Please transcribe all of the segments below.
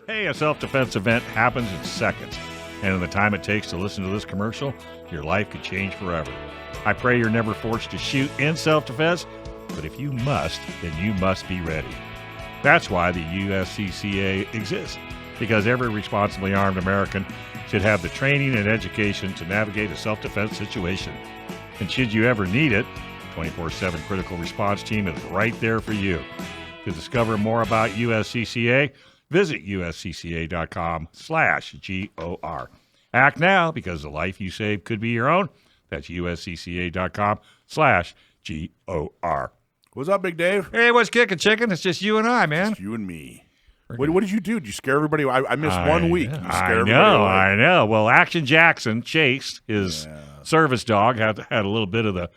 Hey, a self-defense event happens in seconds. And in the time it takes to listen to this commercial, your life could change forever. I pray you're never forced to shoot in self-defense, but if you must, then you must be ready. That's why the USCCA exists, because every responsibly armed American should have the training and education to navigate a self-defense situation. And should you ever need it, 24/7 Critical Response Team is right there for you. To discover more about USCCA, visit uscca.com/GOR. Act now, because the life you save could be your own. That's uscca.com/GOR. What's up, Big Dave? Hey, what's kicking, chicken? It's just you and I, man. Just you and me. What did you do? Did you scare everybody? I missed 1 week. You I know. Well, Action Jackson, Chase, his service dog, had a little bit of the...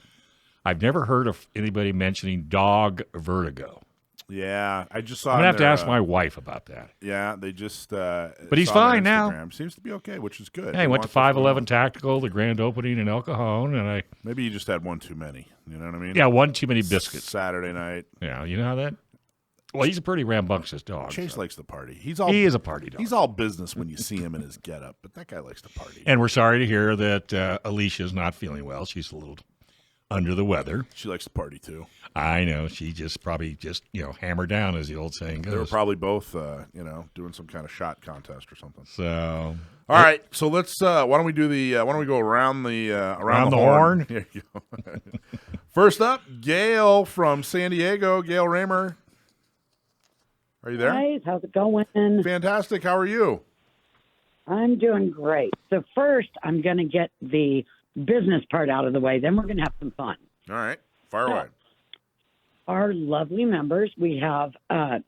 I've never heard of anybody mentioning dog vertigo. Yeah, I just saw. I'm going to have to ask my wife about that. Yeah, they just... but he's fine now. Seems to be okay, which is good. Yeah, he went to 511 Tactical, the grand opening in El Cajon, and Maybe you just had one too many. You know what I mean? Yeah, one too many biscuits. Saturday night. Yeah, you know how that... Well, he's a pretty rambunctious dog. Chase likes to party. He is a party dog. He's all business when you see him in his getup, but that guy likes to party. And we're sorry to hear that Alicia's not feeling well. She's a little under the weather. She likes to party too. I know. She probably hammered down, as the old saying goes. They were probably both, doing some kind of shot contest or something. So, all right. So let's. Why don't we do the? Why don't we go around the horn? Here you go. First up, Gail from San Diego. Gail Raymer. Are you there? Guys, how's it going? Fantastic. How are you? I'm doing great. So first, I'm going to get the business part out of the way. Then we're going to have some fun. All right. Fire away. Our lovely members, we have some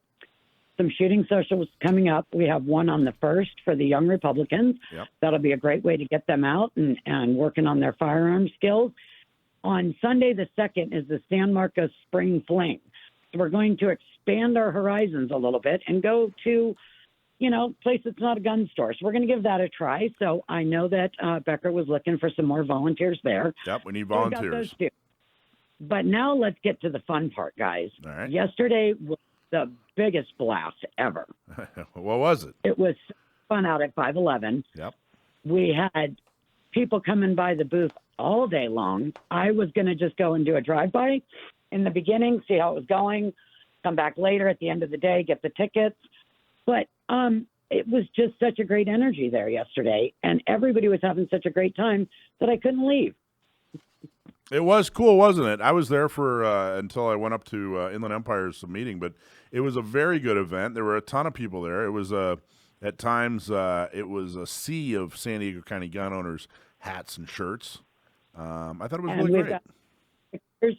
shooting socials coming up. We have one on the 1st for the young Republicans. Yep. That'll be a great way to get them out and working on their firearm skills. On Sunday the 2nd is the San Marcos Spring Fling. So we're going to expand our horizons a little bit and go to, place that's not a gun store. So we're going to give that a try. So I know that Becker was looking for some more volunteers there. Yep, we need volunteers. So we got those too. But now let's get to the fun part, guys. All right. Yesterday was the biggest blast ever. What was it? It was fun out at 511. Yep. We had people coming by the booth all day long. I was going to just go and do a drive-by in the beginning, see how it was going, come back later at the end of the day, get the tickets. But it was just such a great energy there yesterday, and everybody was having such a great time that I couldn't leave. It was cool, wasn't it? I was there for until I went up to Inland Empire's meeting, but it was a very good event. There were a ton of people there. It was at times it was a sea of San Diego County gun owners' hats and shirts. I thought it was really great. Got pictures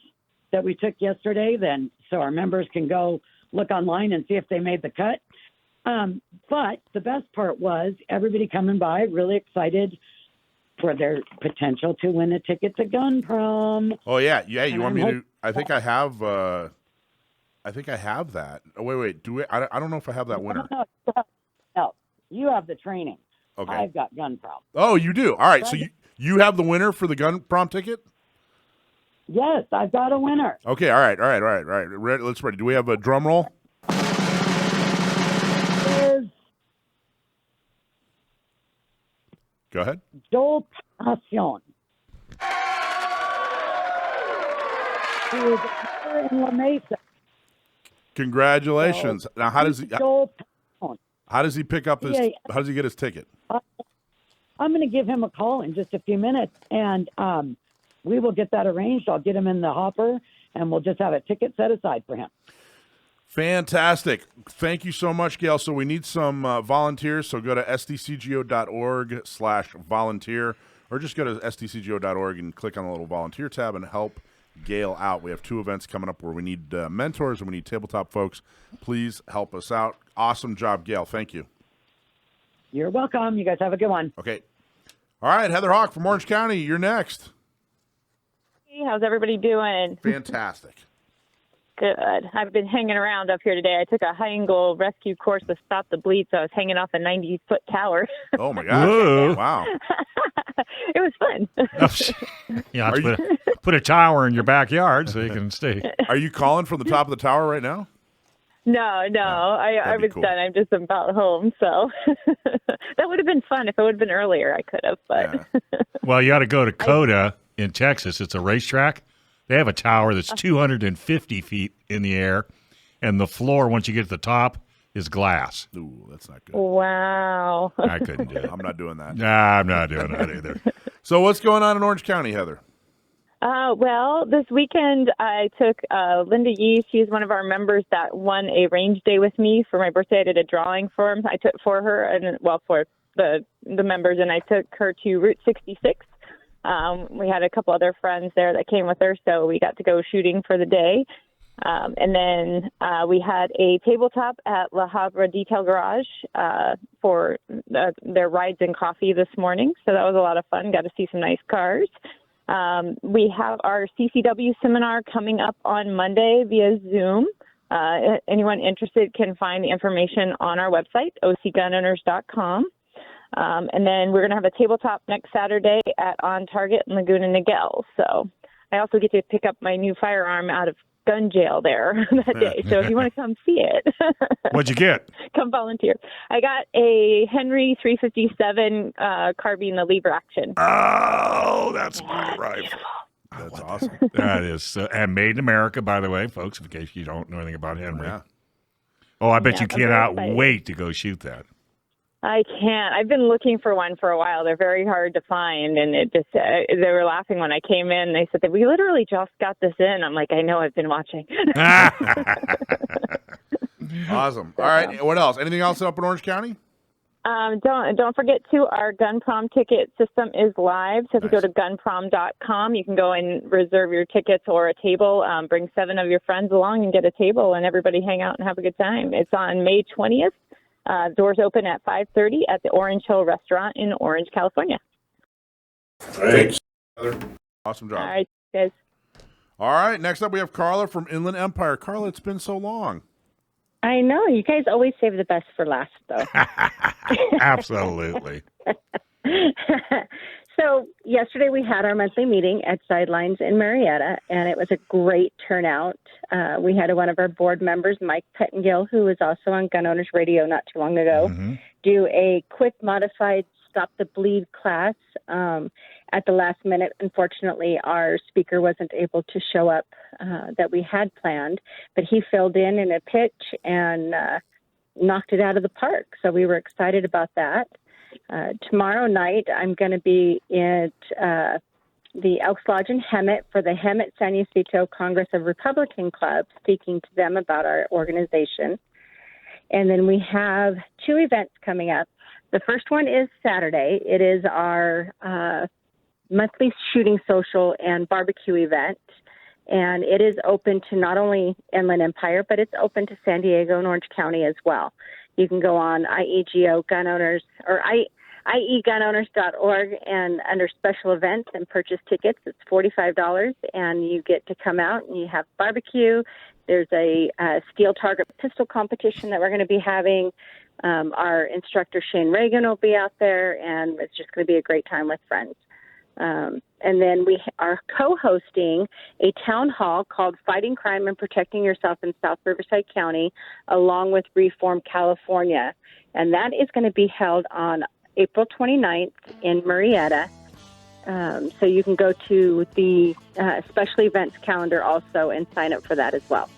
that we took yesterday, then so our members can go look online and see if they made the cut. But the best part was everybody coming by, really excited for their potential to win a ticket to gun prom. Oh yeah. You want me to? I think I have. I think I have that. Oh, wait. Do we? I don't know if I have that winner. No, you have the training. Okay. I've got gun prom. Oh, you do. All right. So you have the winner for the gun prom ticket? Yes, I've got a winner. Okay. All right. Let's ready. Do we have a drum roll? Go ahead. Joel Passion. He is here in La Mesa. Congratulations. So, now, how does he pick up this? Yeah. How does he get his ticket? I'm going to give him a call in just a few minutes, and we will get that arranged. I'll get him in the hopper, and we'll just have a ticket set aside for him. Fantastic. Thank you so much, Gail. So we need some volunteers. So go to sdcgo.org/volunteer, or just go to sdcgo.org and click on the little volunteer tab and help Gail out. We have 2 events coming up where we need mentors and we need tabletop folks. Please help us out. Awesome job, Gail. Thank you. You're welcome. You guys have a good one. Okay. All right, Heather Hawk from Orange County, you're next. Hey, how's everybody doing? Fantastic. Good. I've been hanging around up here today. I took a high-angle rescue course to stop the bleed, so I was hanging off a 90-foot tower. Oh, my gosh. Whoa. Wow. It was fun. Yeah, put a tower in your backyard so you can stay. Are you calling from the top of the tower right now? I was cool. done. I'm just about home, so that would have been fun if it would have been earlier. I could have, but Well, you got to go to Coda in Texas. It's a racetrack. They have a tower that's 250 feet in the air, and the floor, once you get to the top, is glass. Ooh, that's not good. Wow. I couldn't do it. I'm not doing that. Nah, I'm not doing that either. So what's going on in Orange County, Heather? Well, this weekend I took Linda Yee. She's one of our members that won a range day with me for my birthday. I did a drawing for him. I took for her and for the members, and I took her to Route 66. We had a couple other friends there that came with her, so we got to go shooting for the day. And then we had a tabletop at La Habra Detail Garage for their rides and coffee this morning. So that was a lot of fun. Got to see some nice cars. We have our CCW seminar coming up on Monday via Zoom. Anyone interested can find the information on our website, ocgunowners.com. And then we're going to have a tabletop next Saturday at On Target in Laguna Niguel. So I also get to pick up my new firearm out of gun jail there that day. So if you want to come see it. What'd you get? Come volunteer. I got a Henry 357 carbine, the lever action. Oh, that's my rifle. Beautiful. That's awesome. That is, and made in America, by the way, folks, in case you don't know anything about Henry. Yeah. Oh, I bet you I'm very cannot excited. wait to go shoot that. I can't. I've been looking for one for a while. They're very hard to find, and it just they were laughing when I came in. They said that we literally just got this in. I'm like, I know, I've been watching. Awesome. All right. What else? Anything else up in Orange County? Don't forget too, our gun prom ticket system is live. So if you Nice. go to gunprom.com, you can go and reserve your tickets or a table. Bring 7 of your friends along and get a table, and everybody hang out and have a good time. It's on May 20th. Doors open at 5:30 at the Orange Hill Restaurant in Orange, California. Thanks, Heather. Awesome job. All right, guys. All right. Next up, we have Carla from Inland Empire. Carla, it's been so long. I know. You guys always save the best for last, though. Absolutely. So yesterday we had our monthly meeting at Sidelines in Marietta, and it was a great turnout. We had one of our board members, Mike Pettengill, who was also on Gun Owners Radio not too long ago, do a quick modified Stop the Bleed class at the last minute. Unfortunately, our speaker wasn't able to show up that we had planned, but he filled in a pitch and knocked it out of the park. So we were excited about that. Tomorrow night, I'm going to be at the Elks Lodge in Hemet for the Hemet San Jacinto Congress of Republican Club, speaking to them about our organization. And then we have 2 events coming up. The first one is Saturday. It is our monthly shooting social and barbecue event. And it is open to not only Inland Empire, but it's open to San Diego and Orange County as well. You can go on IEGO Gun Owners or IEGunowners.org and under special events and purchase tickets. It's $45, and you get to come out and you have barbecue. There's a steel target pistol competition that we're going to be having. Our instructor, Shane Reagan, will be out there, and it's just going to be a great time with friends. And then we are co-hosting a town hall called Fighting Crime and Protecting Yourself in South Riverside County, along with Reform California. And that is going to be held on April 29th in Marietta. So you can go to the special events calendar also and sign up for that as well.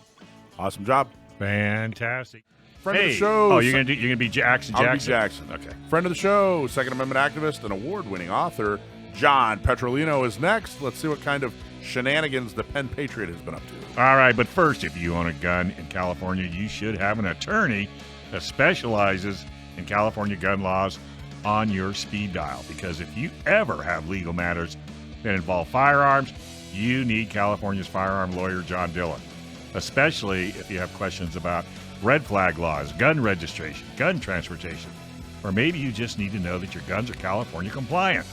Awesome job. Fantastic. Friend of the show. Oh, you're gonna be Jackson. I'll be Jackson. Okay. Friend of the show, Second Amendment activist and award-winning author, John Petrolino is next. Let's see what kind of shenanigans the Pen Patriot has been up to. All right, but first, if you own a gun in California, you should have an attorney that specializes in California gun laws on your speed dial. Because if you ever have legal matters that involve firearms, you need California's firearm lawyer, John Dillon. Especially if you have questions about red flag laws, gun registration, gun transportation, or maybe you just need to know that your guns are California compliant.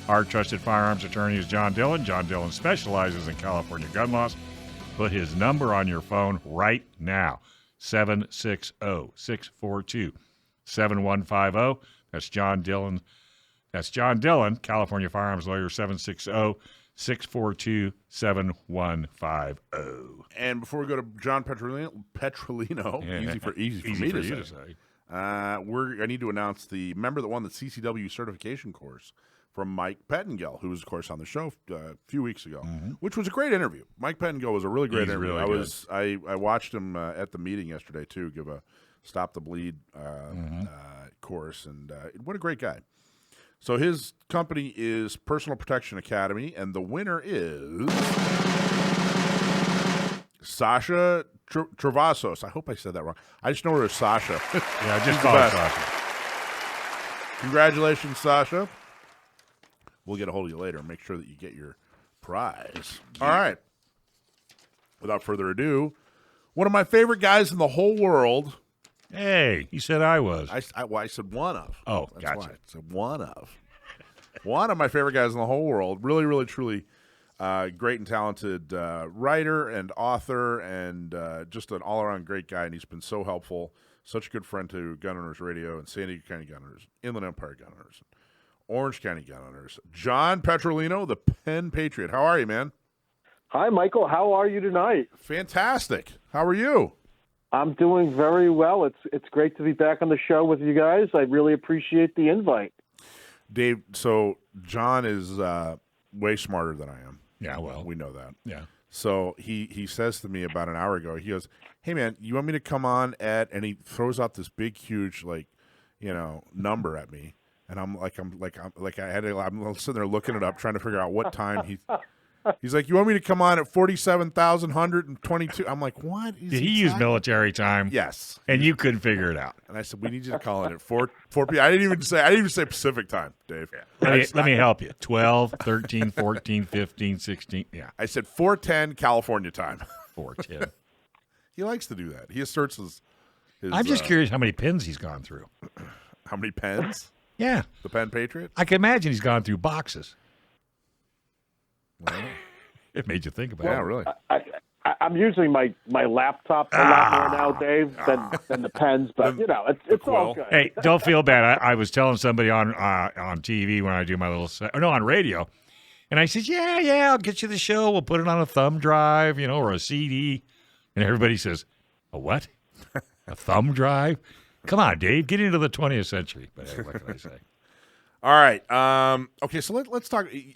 Our trusted firearms attorney is John Dillon. John Dillon specializes in California gun laws. Put his number on your phone right now, 760-642-7150. That's John Dillon. That's John Dillon, California firearms lawyer, 760-642-7150. 642-7150. And before we go to John Petrolino, easy for me to say. I need to announce the member that won the CCW certification course from Mike Pettengill, who was, of course, on the show a few weeks ago, which was a great interview. Mike Pettengill was a really great interview. Really I watched him at the meeting yesterday, too, give a Stop the Bleed course, and what a great guy. So his company is Personal Protection Academy, and the winner is Sasha Travasos. I hope I said that wrong. I just know her as Sasha. Yeah, just call her Sasha. Congratulations, Sasha. We'll get a hold of you later and make sure that you get your prize. All right. Without further ado, one of my favorite guys in the whole world. Hey, he said I was. I said one of. Oh, That's gotcha. why. I said one of. One of my favorite guys in the whole world. Really, really, truly great and talented writer and author and just an all-around great guy. And he's been so helpful. Such a good friend to Gun Owners Radio and San Diego County Gun Owners, Inland Empire Gun Owners, Orange County Gun Owners. John Petrolino, the Pen Patriot. How are you, man? Hi, Michael. How are you tonight? Fantastic. How are you? I'm doing very well. It's great to be back on the show with you guys. I really appreciate the invite. Dave, so John is way smarter than I am. Yeah, well. We know that. Yeah. So he says to me about an hour ago, he goes, "Hey, man, you want me to come on at," and he throws out this big, huge, number at me. And I'm sitting there looking it up, trying to figure out what time he's like, "You want me to come on at 47,122?" I'm like, "What?" Did he use military time? Yes. And you couldn't figure it out. And I said, "We need you to call in at 4 p.m. I didn't even say Pacific time, Dave. Let me help you. 12, 13, 14, 15, 16. Yeah. I said 4:10 California time. 4:10. He likes to do that. He asserts his I'm just curious how many pins he's gone through. How many pens? Yeah. The Pen Patriot? I can imagine he's gone through boxes. Well, It made you think about yeah, it. really. I'm using my laptop a lot more now, Dave, than the pens, but it's all good. Hey, don't feel bad. I was telling somebody on TV when I do my little on radio, and I said, yeah, I'll get you the show. We'll put it on a thumb drive, or a CD, and everybody says, a what? A thumb drive? Come on, Dave, get into the 20th century. But hey, what can I say? All right. Okay, so let's talk. I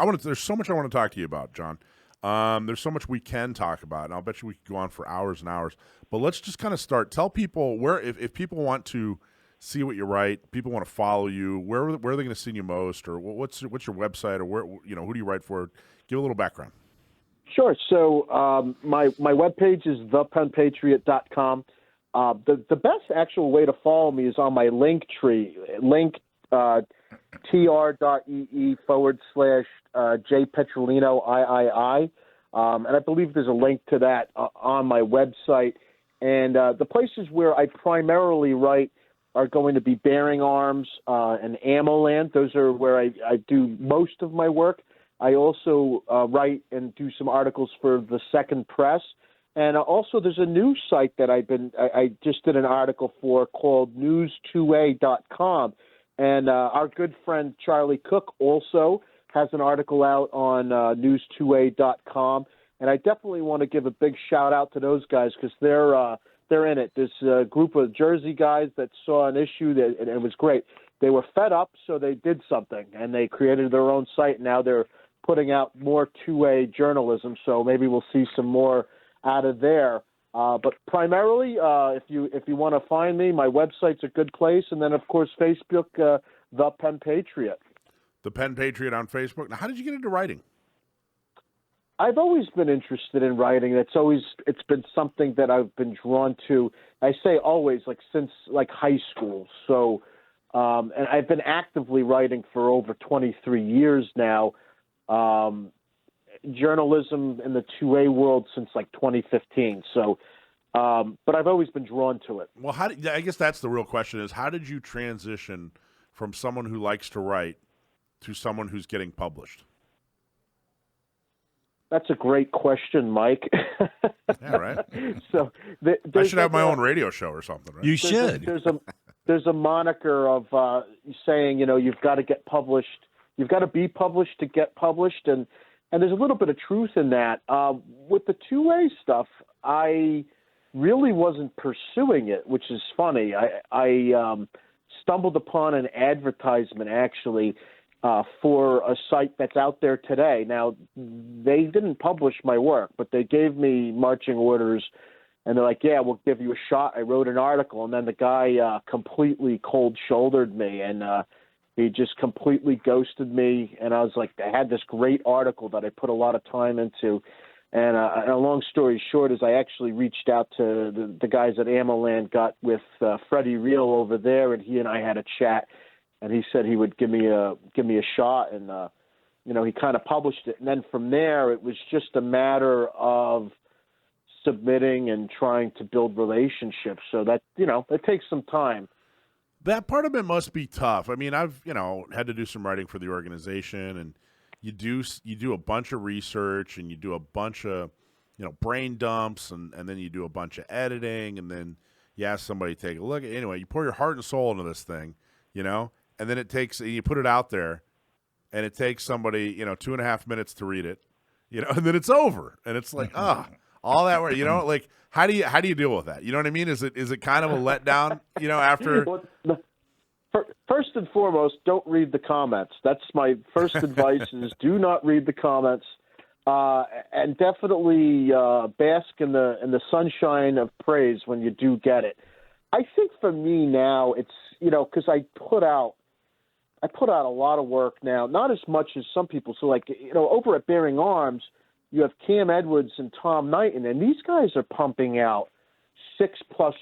want to. There's so much I want to talk to you about, John. There's so much we can talk about, and I'll bet you we could go on for hours and hours. But let's just kind of start. Tell people where, if people want to see what you write, people want to follow you. Where are they going to see you most, or what's your website, or where who do you write for? Give a little background. Sure. So my webpage is thepenpatriot.com. The best actual way to follow me is on my link tree, tr.ee/J Petrolino III. And I believe there's a link to that on my website. And the places where I primarily write are going to be bearing arms and ammo land. Those are where I do most of my work. I also write and do some articles for the Second Press. And also there's a news site that I just did an article for called news2a.com. And our good friend Charlie Cook also has an article out on news2a.com. And I definitely want to give a big shout out to those guys because they're in it. There's a group of Jersey guys that saw an issue and it was great. They were fed up, so they did something, and they created their own site. And now they're putting out more 2A journalism, so maybe we'll see some more out of there. But primarily, if you want to find me, my website's a good place. And then, of course, Facebook, The Pen Patriot. The Pen Patriot on Facebook. Now, how did you get into writing? I've always been interested in writing. It's been something that I've been drawn to. I say always, since high school. So, and I've been actively writing for over 23 years now. Journalism in the 2A world since 2015. So, but I've always been drawn to it. Well, I guess that's the real question is how did you transition from someone who likes to write to someone who's getting published? That's a great question, Mike. Yeah, right. So I should have my own radio show or something, right? You should. There's a moniker of saying, you've got to get published, you've got to be published to get published, and there's a little bit of truth in that. With the two-way stuff, I really wasn't pursuing it, which is funny. I stumbled upon an advertisement actually for a site that's out there today. Now, they didn't publish my work, but they gave me marching orders, and they're like, yeah, we'll give you a shot. I wrote an article, and then the guy completely cold-shouldered me, and he just completely ghosted me. And I was like, I had this great article that I put a lot of time into. And a long story short is I actually reached out to the guys at AmmoLand, got with Freddie Reel over there, and he and I had a chat. And he said he would give me a shot, and he kind of published it. And then from there, it was just a matter of submitting and trying to build relationships. So that it takes some time. That part of it must be tough. I mean, I've had to do some writing for the organization, and you do a bunch of research, and you do a bunch of brain dumps, and then you do a bunch of editing, and then you ask somebody to take a look. Anyway, you pour your heart and soul into this thing, and then you put it out there, and it takes somebody 2.5 minutes to read it, and then it's over, and it's like all that work, like how do you deal with that? You know what I mean? Is it kind of a letdown, after? First and foremost, don't read the comments. That's my first advice: is do not read the comments, and definitely bask in the sunshine of praise when you do get it. I think for me now, it's because I put out a lot of work now, not as much as some people. So over at Bearing Arms, you have Cam Edwards and Tom Knighton, and these guys are pumping out 6+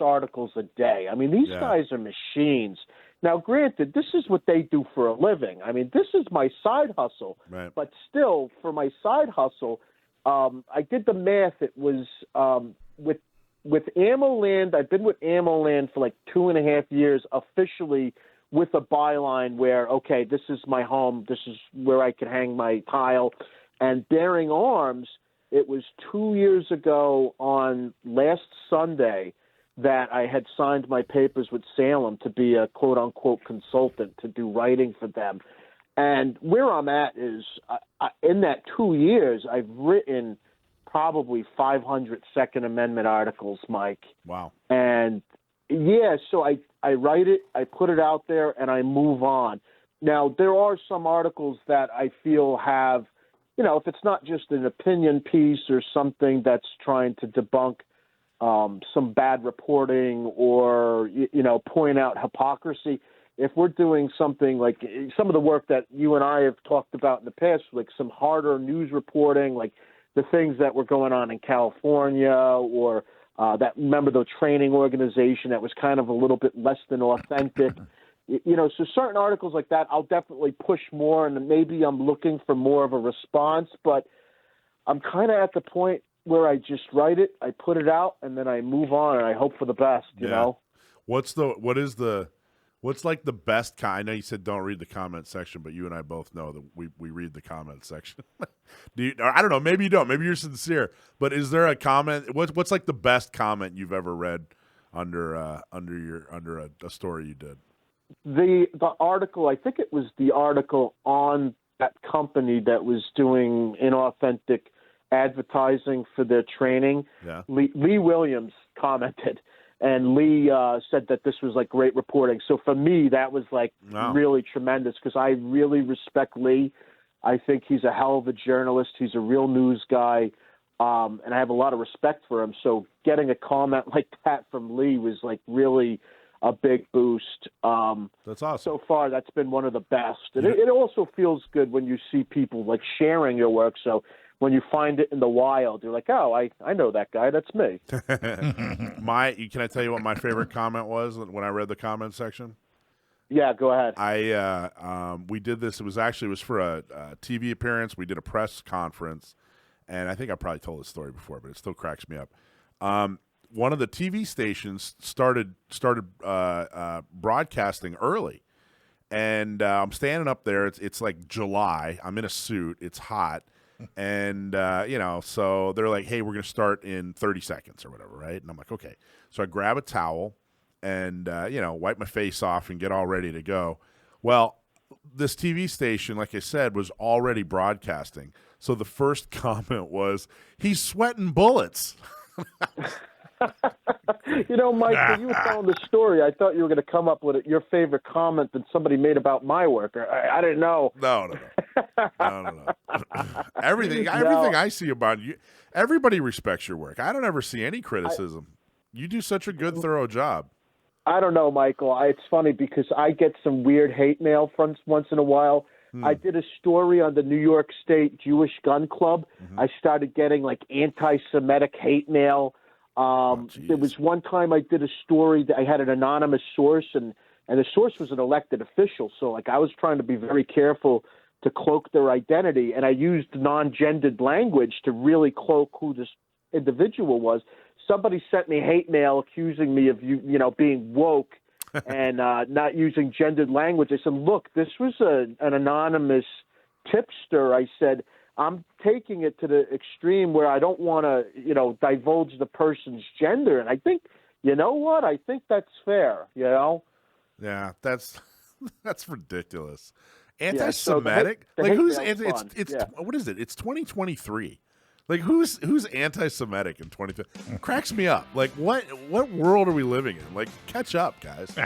articles a day. I mean, these guys are machines. Now, granted, this is what they do for a living. I mean, this is my side hustle. Right. But still, for my side hustle, I did the math. It was with AmmoLand. I've been with AmmoLand for 2.5 years officially, with a byline where, okay, this is my home. This is where I can hang my tile. And Bearing Arms, it was 2 years ago on last Sunday that I had signed my papers with Salem to be a quote-unquote consultant to do writing for them. And where I'm at is, in that 2 years, I've written probably 500 Second Amendment articles, Mike. Wow. And, so I write it, I put it out there, and I move on. Now, there are some articles that I feel have, if it's not just an opinion piece or something that's trying to debunk some bad reporting or, point out hypocrisy. If we're doing something like some of the work that you and I have talked about in the past, like some harder news reporting, like the things that were going on in California or remember the training organization that was kind of a little bit less than authentic. So certain articles like that, I'll definitely push more, and maybe I'm looking for more of a response, but I'm kind of at the point where I just write it, I put it out, and then I move on, and I hope for the best, you know? What's the best I know you said don't read the comment section, but you and I both know that we read the comment section. I don't know, maybe you don't, maybe you're sincere, but is there a comment, what's the best comment you've ever read under a story you did? The article, I think it was the article on that company that was doing inauthentic advertising for their training. Yeah. Lee Williams commented, and Lee said that this was great reporting. So for me, that was really tremendous because I really respect Lee. I think he's a hell of a journalist. He's a real news guy, and I have a lot of respect for him. So getting a comment like that from Lee was really a big boost. That's awesome. So far, that's been one of the best. And it also feels good when you see people sharing your work. So when you find it in the wild, you're like, oh, I know that guy. That's me. Can I tell you what my favorite comment was when I read the comment section? Yeah, go ahead. We did this. It was for a TV appearance. We did a press conference, and I think I probably told this story before, but it still cracks me up. One of the TV stations started broadcasting early, and I'm standing up there. It's like July. I'm in a suit. It's hot, and so they're like, "Hey, we're gonna start in 30 seconds or whatever, right?" And I'm like, "Okay." So I grab a towel and wipe my face off and get all ready to go. Well, this TV station, like I said, was already broadcasting. So the first comment was, "He's sweating bullets." Mike, when you were telling the story, I thought you were going to come up with your favorite comment that somebody made about my work. I didn't know. No. Everything I see about you, everybody respects your work. I don't ever see any criticism. You do such a good, thorough job. I don't know, Michael. It's funny because I get some weird hate mail from once in a while. I did a story on the New York State Jewish Gun Club. I started getting like anti-Semitic hate mail. There was one time I did a story that I had an anonymous source, and the source was an elected official. So like I was trying to be very careful to cloak their identity, and I used non-gendered language to really cloak who this individual was. Somebody sent me hate mail accusing me of being woke and not using gendered language. I said, look, this was an anonymous tipster. I said, I'm taking it to the extreme where I don't want to, divulge the person's gender. And I think, you know what? I think that's fair, Yeah, that's ridiculous. Anti-Semitic? The like hate who's mail's fun. what is it? It's 2023. Like who's anti-Semitic in 2020? Cracks me up. Like what world are we living in? Like catch up, guys. All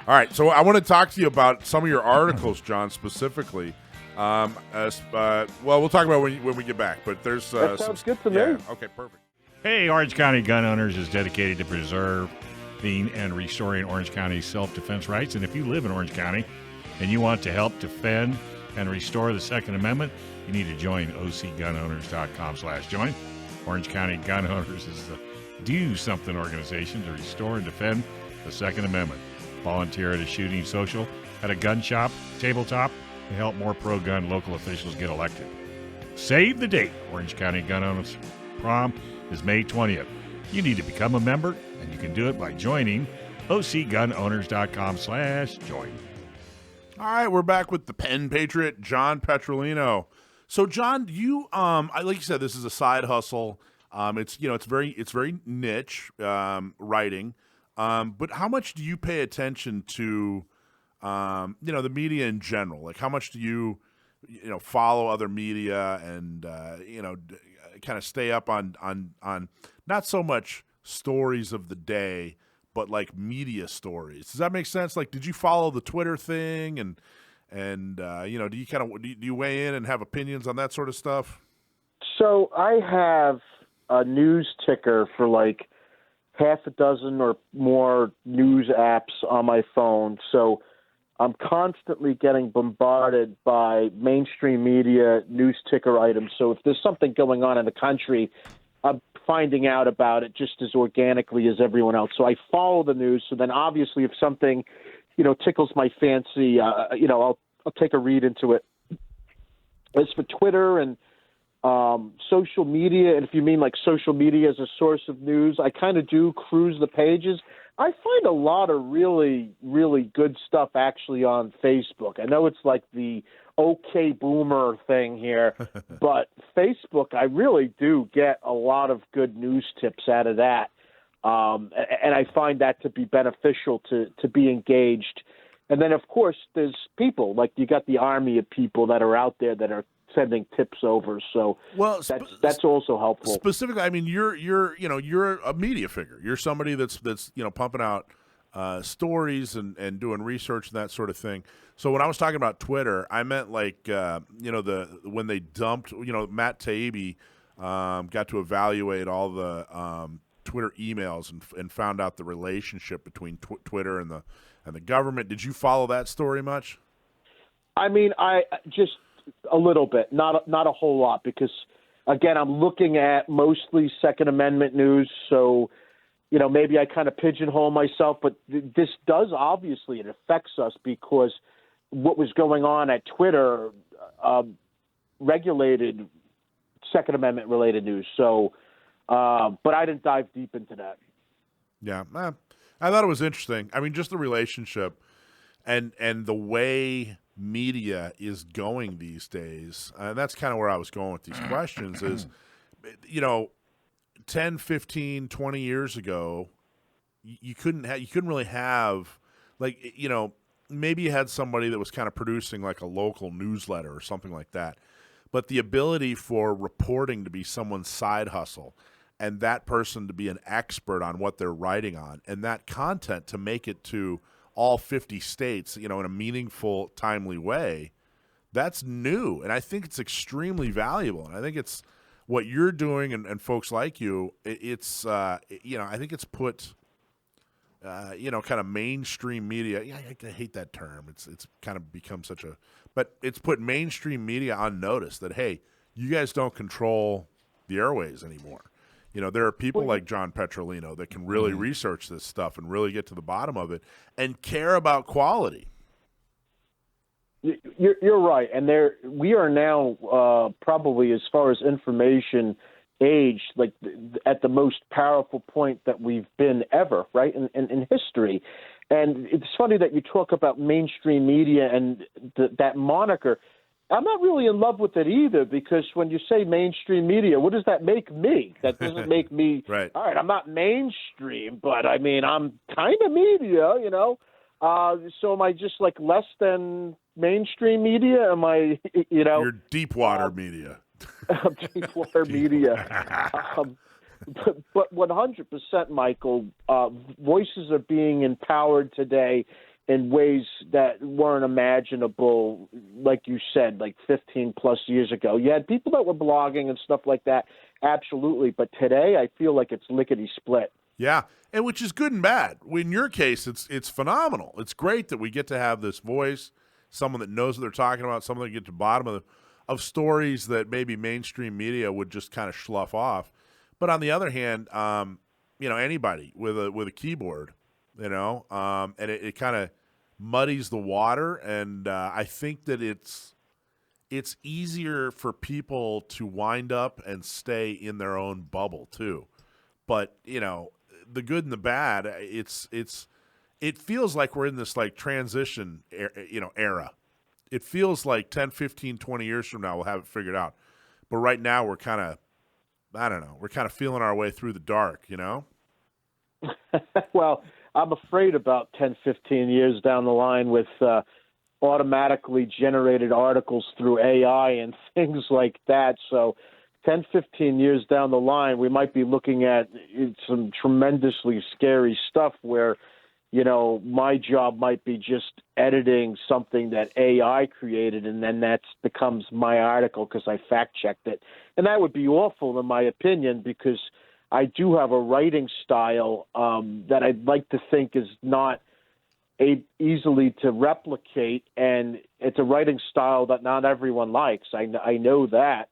right, so I want to talk to you about some of your articles, John, specifically. Well, we'll talk about when we get back. But there's that sounds good to me. Okay, perfect. Hey, Orange County Gun Owners is dedicated to preserving and restoring Orange County's self-defense rights. And if you live in Orange County and you want to help defend and restore the Second Amendment, you need to join OCGunowners.com/join. Orange County Gun Owners is the Do Something organization to restore and defend the Second Amendment. Volunteer at a shooting social, at a gun shop, tabletop, to help more pro-gun local officials get elected. Save the date. Orange County Gun Owners Prom is May 20th. You need to become a member, and you can do it by joining OCGunowners.com/join. All right, we're back with the Pen Patriot, John Petrolino. So, John, you like you said, this is a side hustle. It's very niche writing. But how much do you pay attention to the media in general? Like how much do you follow other media and kind of stay up on not so much stories of the day, but like media stories? Does that make sense? Like, did you follow the Twitter thing and do you weigh in and have opinions on that sort of stuff? So I have a news ticker for like half a dozen or more news apps on my phone. So I'm constantly getting bombarded by mainstream media news ticker items. So if there's something going on in the country, I'm finding out about it just as organically as everyone else. So I follow the news. So then obviously if something, tickles my fancy, I'll take a read into it. As for Twitter and social media, and if you mean like social media as a source of news, I kind of do cruise the pages. I find a lot of really, really good stuff actually on Facebook. I know it's like the okay boomer thing here, but Facebook, I really do get a lot of good news tips out of that. And I find that to be beneficial to be engaged. And then, of course, there's people, like you got the army of people that are out there that are sending tips over. So that's also helpful. Specifically, I mean, you're a media figure. You're somebody that's pumping out stories and doing research and that sort of thing. So when I was talking about Twitter, I meant like when they dumped, Matt Taibbi got to evaluate all the Twitter emails and found out the relationship between Twitter and the government. Did you follow that story much? I mean, I just a little bit, not a whole lot, because again, I'm looking at mostly Second Amendment news. So, maybe I kind of pigeonhole myself, but this does obviously, it affects us because what was going on at Twitter regulated Second Amendment related news. So, but I didn't dive deep into that. Yeah, I thought it was interesting. I mean, just the relationship and the way media is going these days. And that's kind of where I was going with these questions is, 10, 15, 20 years ago, you couldn't really have like, maybe you had somebody that was kind of producing like a local newsletter or something like that. But the ability for reporting to be someone's side hustle and that person to be an expert on what they're writing on and that content to make it to all 50 states, in a meaningful, timely way, that's new. And I think it's extremely valuable. And I think it's what you're doing and folks like you, it's, I think it's put, kind of mainstream media. Yeah, I hate that term. It's kind of become but it's put mainstream media on notice that, hey, you guys don't control the airways anymore. There are people like John Petrolino that can really research this stuff and really get to the bottom of it and care about quality. You're right, and we are now probably, as far as information age, like at the most powerful point that we've been ever, right, in history. And it's funny that you talk about mainstream media and that moniker. I'm not really in love with it either, because when you say mainstream media, what does that make me? That doesn't make me, right. All right, I'm not mainstream, but I mean, I'm kind of media, so am I just like less than mainstream media? Am I, You're deep water media. Deep water media. But 100%, Michael, voices are being empowered today in ways that weren't imaginable, like you said, like 15 plus years ago. You had people that were blogging and stuff like that, absolutely. But today I feel like it's lickety split. Yeah, and which is good and bad. In your case, it's phenomenal. It's great that we get to have this voice, someone that knows what they're talking about, someone that can get to the bottom of stories that maybe mainstream media would just kind of slough off. But on the other hand, anybody with a keyboard, and it kind of muddies the water. And I think that it's easier for people to wind up and stay in their own bubble too. But the good and the bad, it feels like we're in this like transition, era. It feels like 10, 15, 20 years from now we'll have it figured out. But right now we're kind of, I don't know, we're kind of feeling our way through the dark, Well, I'm afraid about 10, 15 years down the line with automatically generated articles through AI and things like that. So 10, 15 years down the line, we might be looking at some tremendously scary stuff where, my job might be just editing something that AI created, and then that becomes my article because I fact-checked it. And that would be awful, in my opinion, because I do have a writing style that I'd like to think is not easily to replicate, and it's a writing style that not everyone likes. I know that,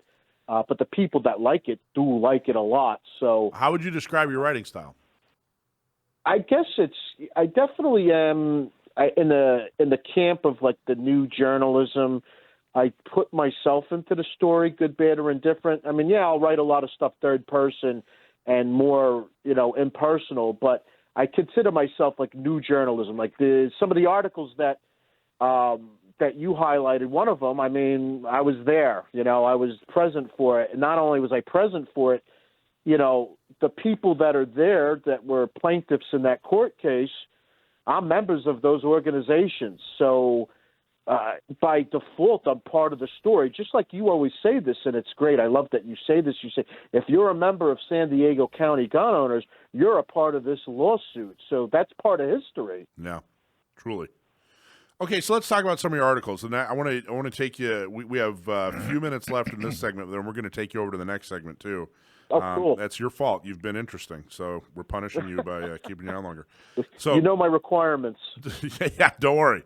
but the people that like it do like it a lot. So, how would you describe your writing style? I guess I definitely am in the camp of like the new journalism. I put myself into the story, good, bad, or indifferent. I mean, yeah, I'll write a lot of stuff third person and more, impersonal, but I consider myself like new journalism. Like some of the articles that you highlighted, one of them, I mean, I was there, I was present for it. And not only was I present for it, the people that are there that were plaintiffs in that court case, I'm members of those organizations. So by default, I'm part of the story, just like you always say this, and it's great. I love that you say this. You say, if you're a member of San Diego County gun owners, you're a part of this lawsuit. So that's part of history. Yeah, truly. Okay, so let's talk about some of your articles, and I want to take you. We have a few minutes left in this segment, but then we're going to take you over to the next segment too. Oh, cool. That's your fault. You've been interesting, so we're punishing you by keeping you on longer. So my requirements. Yeah, don't worry.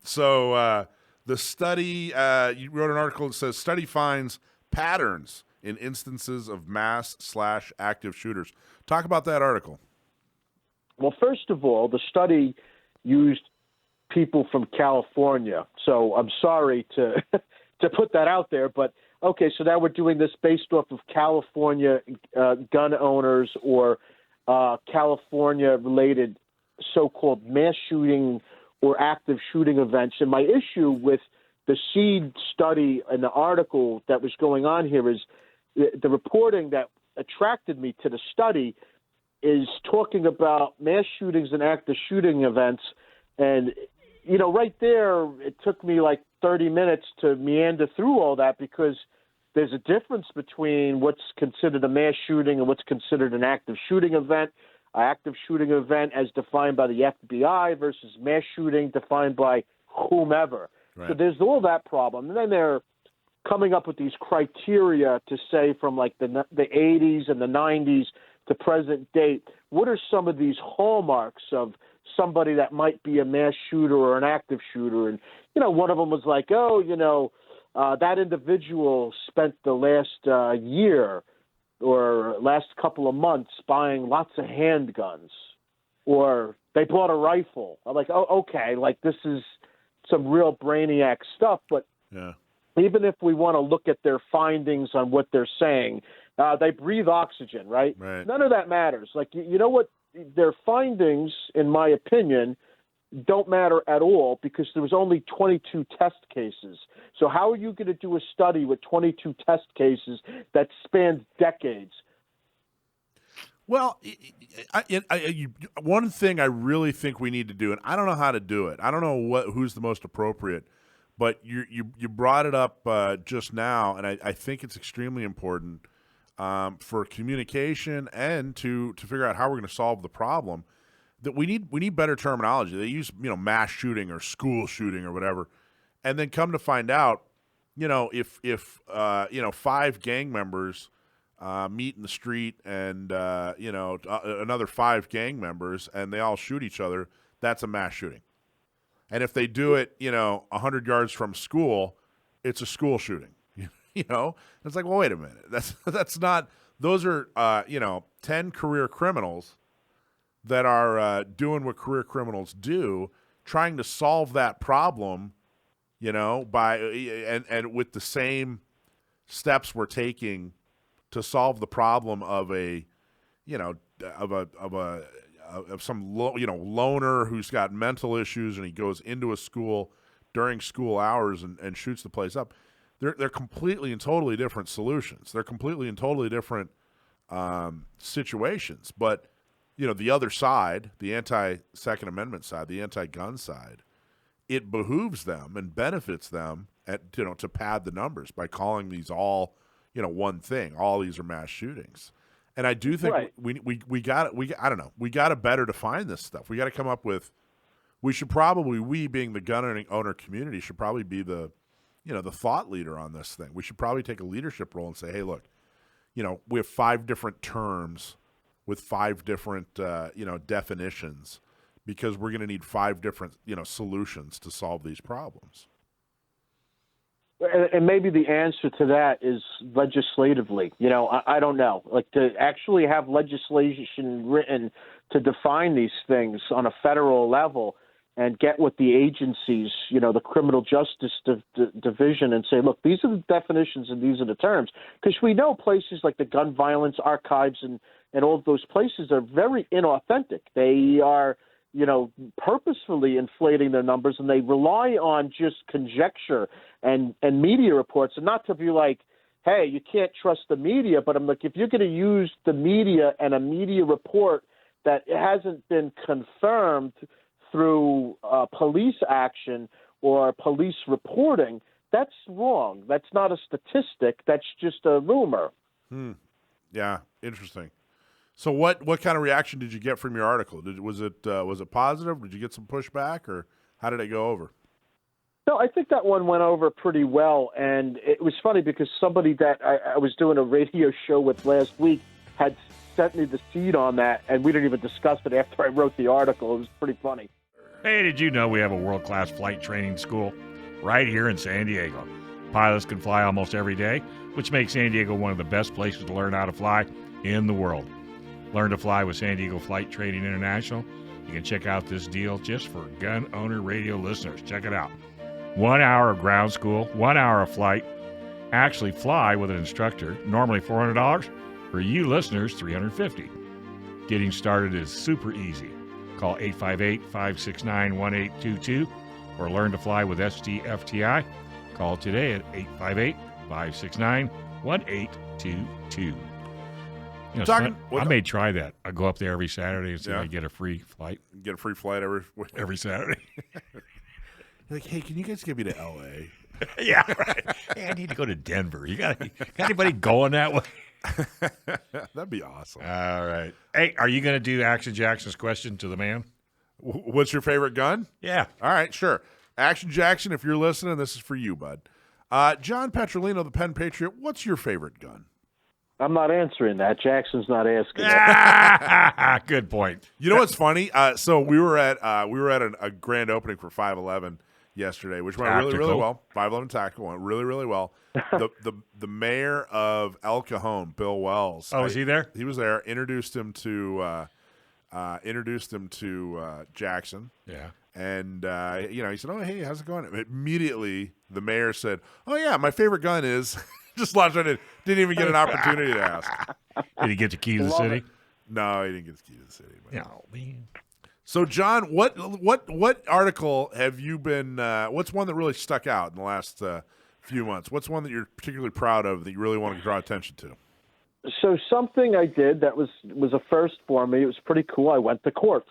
So the study, you wrote an article that says study finds patterns in instances of mass/active shooters. Talk about that article. Well, first of all, the study used people from California. So I'm sorry to put that out there, but okay, so now we're doing this based off of California gun owners or California-related so-called mass shooting or active shooting events. And my issue with the SEED study and the article that was going on here is the reporting that attracted me to the study is talking about mass shootings and active shooting events And, right there, it took me like 30 minutes to meander through all that, because there's a difference between what's considered a mass shooting and what's considered an active shooting event. An active shooting event as defined by the FBI versus mass shooting defined by whomever. Right. So there's all that problem. And then they're coming up with these criteria to say from like the 80s and the 90s to present date, what are some of these hallmarks of somebody that might be a mass shooter or an active shooter? And, one of them was like, that individual spent the last year or last couple of months buying lots of handguns, or they bought a rifle. I'm like, okay, like this is some real brainiac stuff. But even if we want to look at their findings on what they're saying, they breathe oxygen, right? None of that matters. Like, you know what? Their findings, in my opinion, don't matter at all, because there was only 22 test cases. So how are you going to do a study with 22 test cases that spans decades? Well, one thing I really think we need to do, and I don't know how to do it. I don't know who's the most appropriate, but you brought it up just now, and I think it's extremely important for communication and to figure out how we're going to solve the problem. That we need better terminology. They use mass shooting or school shooting or whatever, and then come to find out, if 5 gang members meet in the street and another 5 gang members and they all shoot each other, that's a mass shooting. And if they do it 100 yards from school, it's a school shooting. It's like, well, wait a minute, that's not. Those are 10 career criminals that are doing what career criminals do, trying to solve that problem, by and with the same steps we're taking to solve the problem of some loner who's got mental issues and he goes into a school during school hours and shoots the place up. They're completely and totally different solutions. They're completely and totally different situations, but. The other side, the anti-Second Amendment side, the anti-gun side, it behooves them and benefits them to pad the numbers by calling these all, one thing. All these are mass shootings, and I do think we got to better define this stuff. We got to come up with. We being the gun owner community should probably be the thought leader on this thing. We should probably take a leadership role and say, hey, look, we have 5 different terms with 5 different, definitions, because we're going to need 5 different, solutions to solve these problems. And maybe the answer to that is legislatively. I don't know. Like, to actually have legislation written to define these things on a federal level and get with the agencies, the criminal justice division, and say, look, these are the definitions and these are the terms. Because we know places like the gun violence archives and all of those places are very inauthentic. They are, purposefully inflating their numbers, and they rely on just conjecture and media reports, and not to be like, hey, you can't trust the media. But I'm like, if you're going to use the media and a media report that hasn't been confirmed through police action or police reporting, that's wrong. That's not a statistic. That's just a rumor. Yeah, interesting. So what kind of reaction did you get from your article? Was it positive? Did you get some pushback, or how did it go over? No, I think that one went over pretty well, and it was funny because somebody that I was doing a radio show with last week had sent me the seed on that, and we didn't even discuss it after I wrote the article. It was pretty funny. Hey, did you know we have a world-class flight training school right here in San Diego? Pilots can fly almost every day, which makes San Diego one of the best places to learn how to fly in the world. Learn to fly with San Diego Flight Training International. You can check out this deal just for Gun Owner Radio listeners. Check it out. 1 hour of ground school, 1 hour of flight. Actually fly with an instructor, normally $400. For you listeners, $350. Getting started is super easy. Call 858-569-1822 or learn to fly with STFTI. Call today at 858-569-1822. You know, Talking- I may try that. I go up there every Saturday and see if Yeah. I get a free flight Get a free flight every Saturday. Like, hey, can you guys get me to L.A.? Yeah, right. Hey, I need to go to Denver. You got anybody going that way? That'd be awesome. All right. Hey, are you going to do Action Jackson's question to the man? What's your favorite gun? Yeah. All right, sure. Action Jackson, if you're listening, this is for you, bud. John Petrolino, the Pen Patriot, what's your favorite gun? I'm not answering that. Jackson's not asking it. Good point. You know what's funny? So we were at a grand opening for 511 yesterday, which went really, really well. 511 Tactical went really, really well. The mayor of El Cajon, Bill Wells. Oh, was he there? He was there. Introduced him to Jackson. Yeah. And he said, "Oh, hey, how's it going?" Immediately, the mayor said, "Oh yeah, my favorite gun is." Just launched on it. Didn't even get an opportunity to ask. Did he get the key to the city? No, he didn't get the key to the city. But. No, man. So, John, what article have you been? What's one that really stuck out in the last few months? What's one that you're particularly proud of that you really want to draw attention to? So something I did that was a first for me. It was pretty cool. I went to court.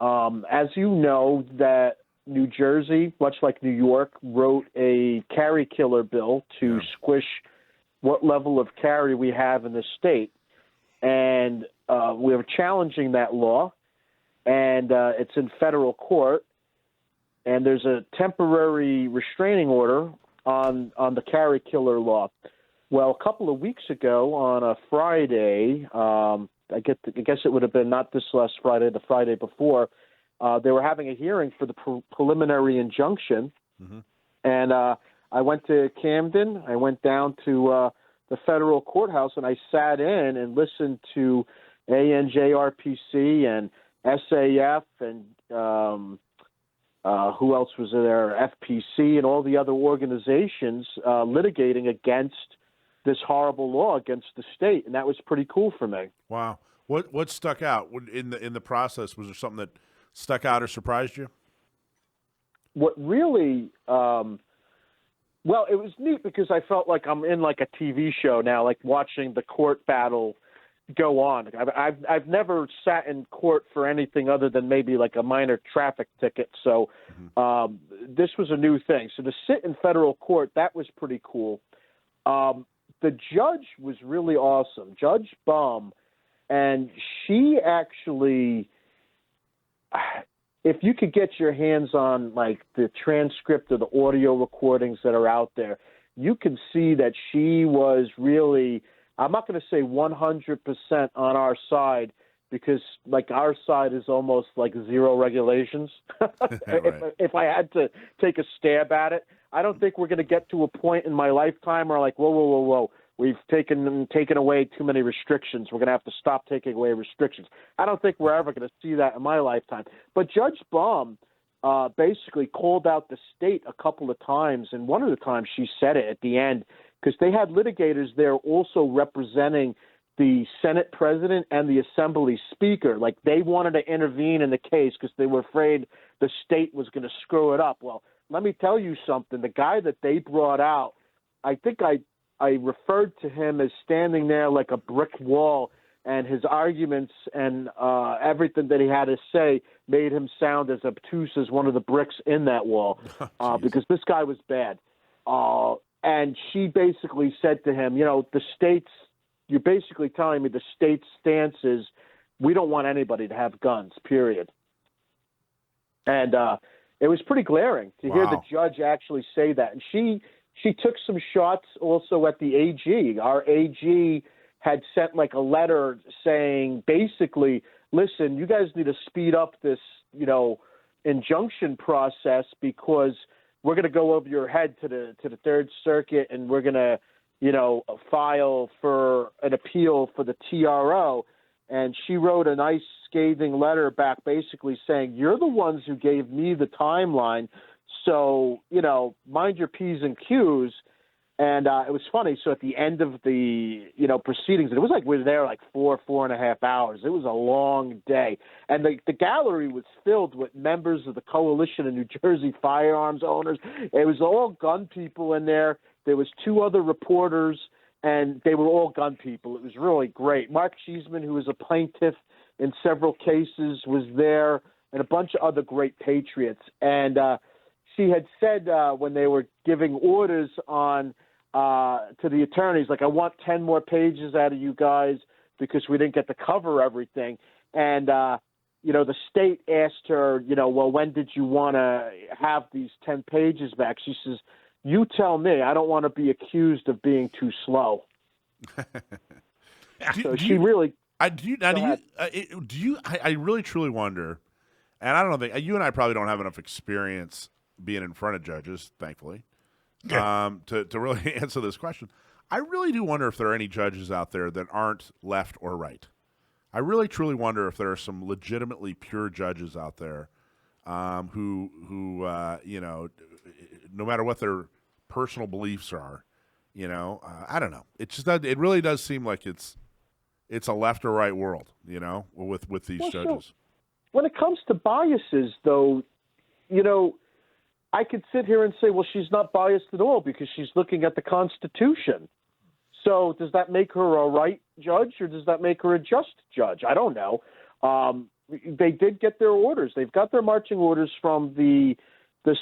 As you know, that New Jersey, much like New York, wrote a carry killer bill to squish what level of carry we have in the state. And we are challenging that law, and it's in federal court. And there's a temporary restraining order on the carry killer law. Well, a couple of weeks ago on a Friday, I guess it would have been not this last Friday, the Friday before, they were having a hearing for the preliminary injunction. Mm-hmm. And I went to Camden. I went down to the federal courthouse, and I sat in and listened to ANJRPC and SAF and who else was there, FPC and all the other organizations litigating against this horrible law against the state, and that was pretty cool for me. Wow. What stuck out in the process? Was there something that stuck out or surprised you? What really, well, it was neat because I felt like I'm in like a TV show now, like watching the court battle go on. I've never sat in court for anything other than maybe like a minor traffic ticket, so this was a new thing. So to sit in federal court, that was pretty cool. The judge was really awesome, Judge Baum, and she actually, if you could get your hands on like the transcript of the audio recordings that are out there, you can see that she was really, I'm not going to say 100% on our side, because like our side is almost like zero regulations. If I had to take a stab at it, I don't think we're going to get to a point in my lifetime where like, whoa, we've taken away too many restrictions. We're going to have to stop taking away restrictions. I don't think we're ever going to see that in my lifetime. But Judge Baum basically called out the state a couple of times, and one of the times she said it at the end, because they had litigators there also representing the Senate president and the Assembly speaker. Like they wanted to intervene in the case because they were afraid the state was going to screw it up. Well, let me tell you something. The guy that they brought out, I think I referred to him as standing there like a brick wall, and his arguments and everything that he had to say made him sound as obtuse as one of the bricks in that wall, because this guy was bad. And she basically said to him, the state's, you're basically telling me the state's stance is we don't want anybody to have guns, period. And it was pretty glaring to hear the judge actually say that. And she took some shots also at the AG. Our AG had sent like a letter saying basically, listen, you guys need to speed up this, injunction process, because we're going to go over your head to the Third Circuit, and we're going to, file for an appeal for the TRO. And she wrote a nice scathing letter back basically saying, you're the ones who gave me the timeline, so, mind your P's and Q's. And it was funny. So at the end of the, proceedings, and it was like we were there like 4.5 hours. It was a long day. And the gallery was filled with members of the Coalition of New Jersey Firearms Owners. It was all gun people in there. There was 2 other reporters. and they were all gun people. It was really great. Mark Cheeseman, who was a plaintiff in several cases, was there, and a bunch of other great patriots. And she had said when they were giving orders on to the attorneys, like, I want 10 more pages out of you guys because we didn't get to cover everything. And, the state asked her, well, when did you want to have these 10 pages back? She says, you tell me. I don't want to be accused of being too slow. I really truly wonder, and I don't think you and I probably don't have enough experience being in front of judges, thankfully, to really answer this question. I really do wonder if there are any judges out there that aren't left or right. I really truly wonder if there are some legitimately pure judges out there who no matter what their personal beliefs are, I don't know. It really does seem like it's a left or right world, with these judges. So when it comes to biases, though, I could sit here and say, well, she's not biased at all because she's looking at the Constitution. So does that make her a right judge or does that make her a just judge? I don't know. They did get their orders. They've got their marching orders from the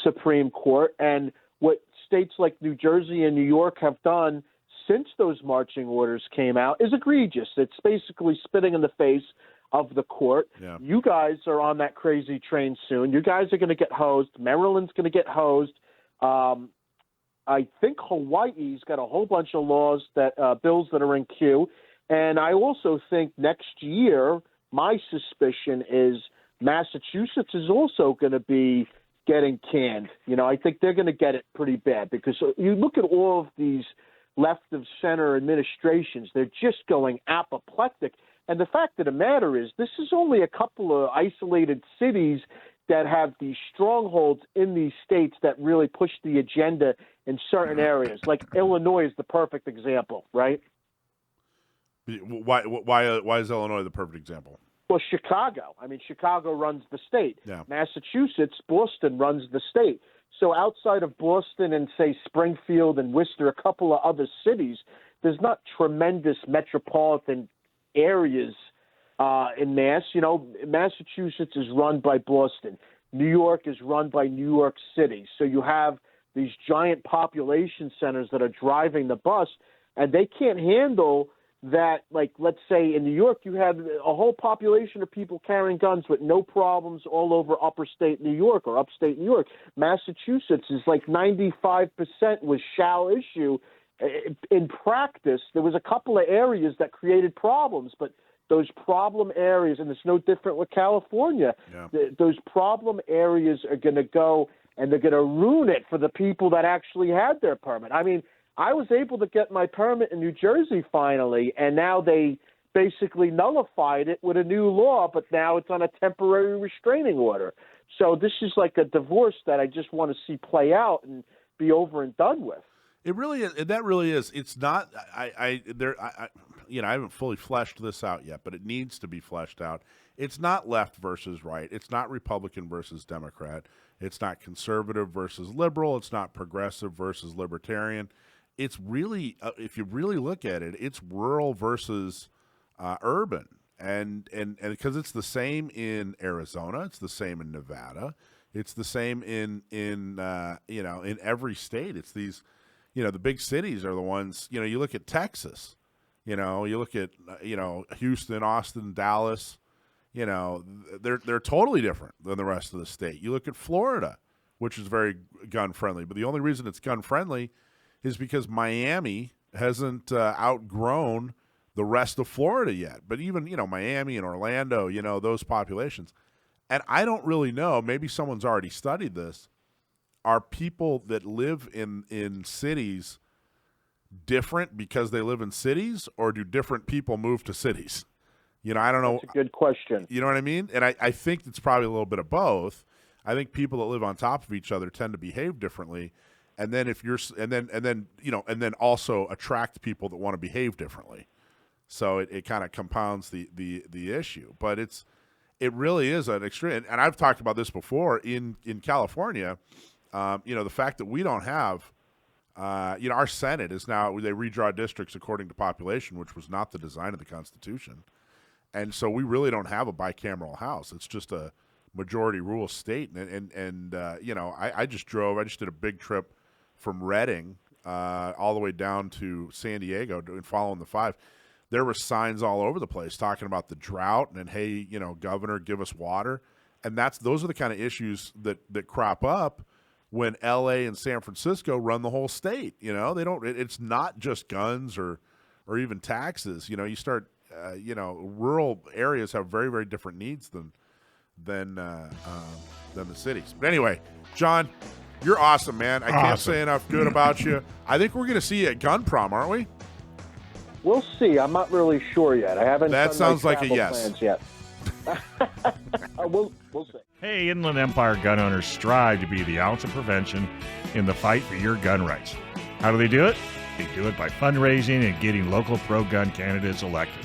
Supreme Court. And what states like New Jersey and New York have done since those marching orders came out is egregious. It's basically spitting in the face of the court. Yeah. You guys are on that crazy train soon. You guys are going to get hosed. Maryland's going to get hosed. I think Hawaii's got a whole bunch of laws bills that are in queue. And I also think next year, my suspicion is Massachusetts is also going to be getting canned. I think they're going to get it pretty bad because you look at all of these left of center administrations, they're just going apoplectic. And the fact of the matter is this is only a couple of isolated cities that have these strongholds in these states that really push the agenda in certain areas. Like Illinois is the perfect example, right? Why is Illinois the perfect example? Well, Chicago. I mean, Chicago runs the state. Yeah. Massachusetts, Boston runs the state. So outside of Boston and, say, Springfield and Worcester, a couple of other cities, there's not tremendous metropolitan areas in Mass. Massachusetts is run by Boston. New York is run by New York City. So you have these giant population centers that are driving the bus, and they can't handle that. Like, let's say in New York, you have a whole population of people carrying guns with no problems all over upper state New York or upstate New York. Massachusetts is like 95% was shall issue. In practice, there was a couple of areas that created problems, but those problem areas, and it's no different with California, those problem areas are going to go and they're going to ruin it for the people that actually had their permit. I mean, I was able to get my permit in New Jersey finally, and now they basically nullified it with a new law, but now it's on a temporary restraining order. So this is like a divorce that I just want to see play out and be over and done with. It really is. That really is. It's not. I haven't fully fleshed this out yet, but it needs to be fleshed out. It's not left versus right. It's not Republican versus Democrat. It's not conservative versus liberal. It's not progressive versus libertarian. It's really, if you really look at it, it's rural versus urban, and because it's the same in Arizona, it's the same in Nevada, it's the same in every state. It's these. The big cities are the ones, you look at Texas, you look at, Houston, Austin, Dallas, they're totally different than the rest of the state. You look at Florida, which is very gun friendly, but the only reason it's gun friendly is because Miami hasn't outgrown the rest of Florida yet. But even, Miami and Orlando, those populations. And I don't really know, maybe someone's already studied this. Are people that live in cities different because they live in cities, or do different people move to cities? I don't know. That's a good question. You know what I mean? And I think it's probably a little bit of both. I think people that live on top of each other tend to behave differently, and then and then also attract people that want to behave differently. So it kind of compounds the issue. But it really is an extreme. And I've talked about this before in California. The fact that we don't have our Senate is now, they redraw districts according to population, which was not the design of the Constitution. And so we really don't have a bicameral House. It's just a majority rule state. I just did a big trip from Reading all the way down to San Diego and following the 5. There were signs all over the place talking about the drought and, hey, Governor, give us water. And those are the kind of issues that crop up when L.A. and San Francisco run the whole state. They don't. It's not just guns or even taxes. You start. Rural areas have very, very different needs than the cities. But anyway, John, you're awesome, man. I can't say enough good about you. I think we're going to see you at Gun Prom, aren't we? We'll see. I'm not really sure yet. I haven't. That done sounds my like a travel yes. plans yet. We'll see. Hey, Inland Empire gun owners strive to be the ounce of prevention in the fight for your gun rights. How do they do it? They do it by fundraising and getting local pro-gun candidates elected.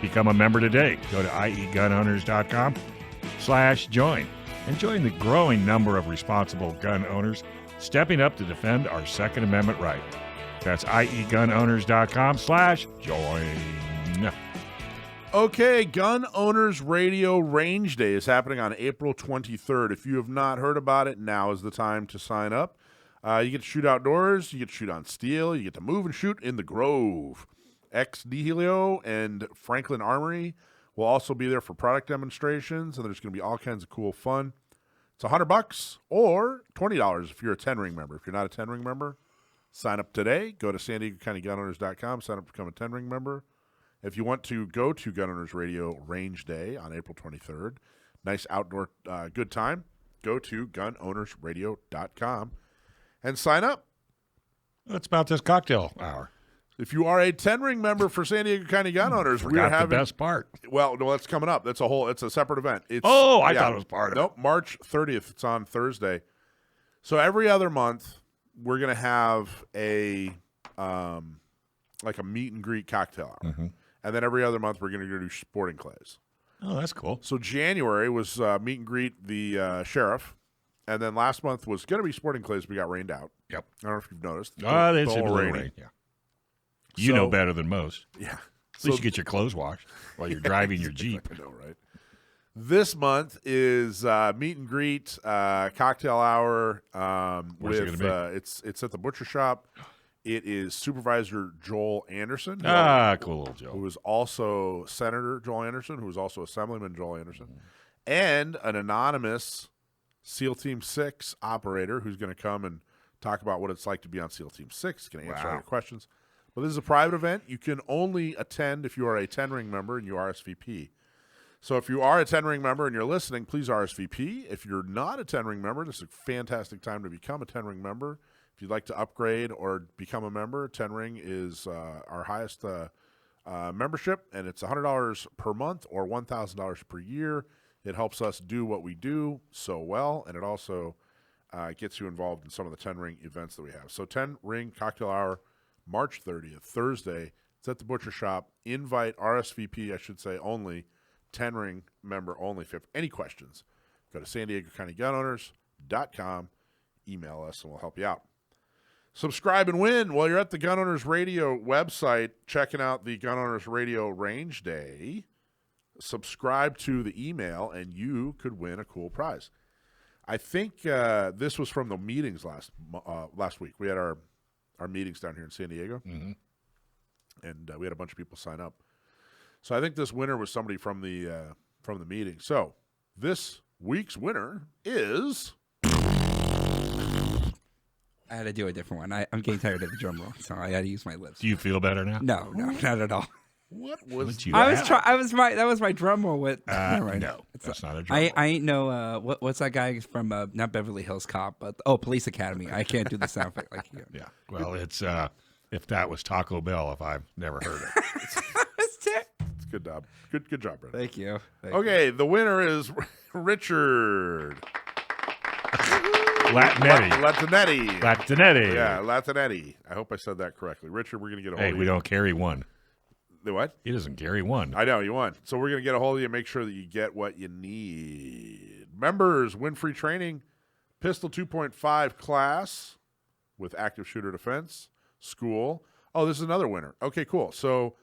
Become a member today. Go to iegunowners.com/join and join the growing number of responsible gun owners stepping up to defend our Second Amendment right. That's iegunowners.com/join. Okay, Gun Owners Radio Range Day is happening on April 23rd. If you have not heard about it, now is the time to sign up. You get to shoot outdoors, you get to shoot on steel, you get to move and shoot in the Grove. Ex-Nihilio and Franklin Armory will also be there for product demonstrations, and there's going to be all kinds of cool fun. It's $100 or $20 if you're a 10-ring member. If you're not a 10-ring member, sign up today. Go to SanDiegoCountyGunOwners.com, sign up to become a 10-ring member. If you want to go to Gun Owners Radio Range Day on April 23rd, nice outdoor good time, go to GunOwnersRadio.com and sign up. It's about this cocktail hour. If you are a 10-ring member for San Diego County Gun Owners, we are having the best part. Well, no, that's coming up. It's a separate event. I thought it was part of it. Nope, March 30th. It's on Thursday. So every other month, we're going to have a like a meet and greet cocktail hour. Mm-hmm. And then every other month, we're going to go do sporting clays. Oh, that's cool. So January was meet and greet the sheriff. And then last month was going to be sporting clays. We got rained out. Yep. I don't know if you've noticed. It's a little rain. Yeah. You know better than most. Yeah. At least you get your clothes washed while you're driving your Jeep. I know, right? This month is meet and greet cocktail hour. Where's it gonna be? It's at the butcher shop. It is Supervisor Joel Anderson. Cool little Joel. Who is also Senator Joel Anderson, who is also Assemblyman Joel Anderson, and an anonymous SEAL Team 6 operator who's going to come and talk about what it's like to be on SEAL Team 6. Going to answer all your questions. But this is a private event. You can only attend if you are a 10-ring member and you RSVP. So if you are a 10-ring member and you're listening, please RSVP. If you're not a 10-ring member, this is a fantastic time to become a 10-ring member. If you'd like to upgrade or become a member, 10-ring is our highest membership, and it's $100 per month or $1,000 per year. It helps us do what we do so well, and it also gets you involved in some of the 10-ring events that we have. So 10-ring cocktail hour, March 30th, Thursday. It's at the butcher shop. Invite RSVP, I should say, only. 10-ring member only. If you have any questions, go to SanDiegoCountyGunOwners.com. Email us, and we'll help you out. Subscribe and win while you're at the Gun Owners Radio website, checking out the Gun Owners Radio Range Day. Subscribe to the email, and you could win a cool prize. I think this was from the meetings last week. We had our meetings down here in San Diego, and we had a bunch of people sign up. So I think this winner was somebody from the meeting. So this week's winner is. I had to do a different one. I'm getting tired of the drum roll, so I had to use my lips. Do you feel better now? No, not at all. What was you? That was my drum roll with. No, that's not a drum roll. I ain't no. What's that guy from? Not Beverly Hills Cop, but Police Academy. I can't do the sound effect like you. Yeah. Well, it's if that was Taco Bell, if I've never heard it. It's good job. Good job, Brent. Thank you. Okay, the winner is Richard. Latinetti. Yeah, Latinetti. I hope I said that correctly. Richard, we're going to get a hold of you. Hey, we don't carry one. The what? He doesn't carry one. I know, you won. So we're going to get a hold of you and make sure that you get what you need. Members, win free training, Pistol 2.5 class, with active shooter defense school. Oh, this is another winner. Okay, cool. So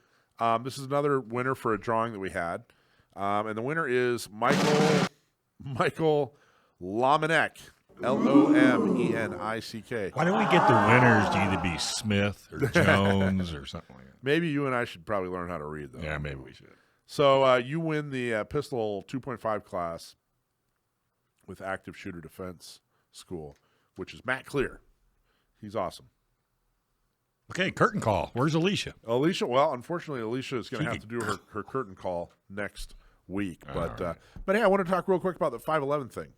this is another winner for a drawing that we had. And the winner is Michael Lomenek, Lomenick. Why don't we get the winners to either be Smith or Jones or something like that? Maybe you and I should probably learn how to read, though. Yeah, maybe we should. So you win the pistol 2.5 class with active shooter defense school, which is Matt Clear. He's awesome. Okay, curtain call. Where's Alicia? Well, unfortunately, Alicia is going to have to do her curtain call next week. But right. but hey, I want to talk real quick about the 511 thing.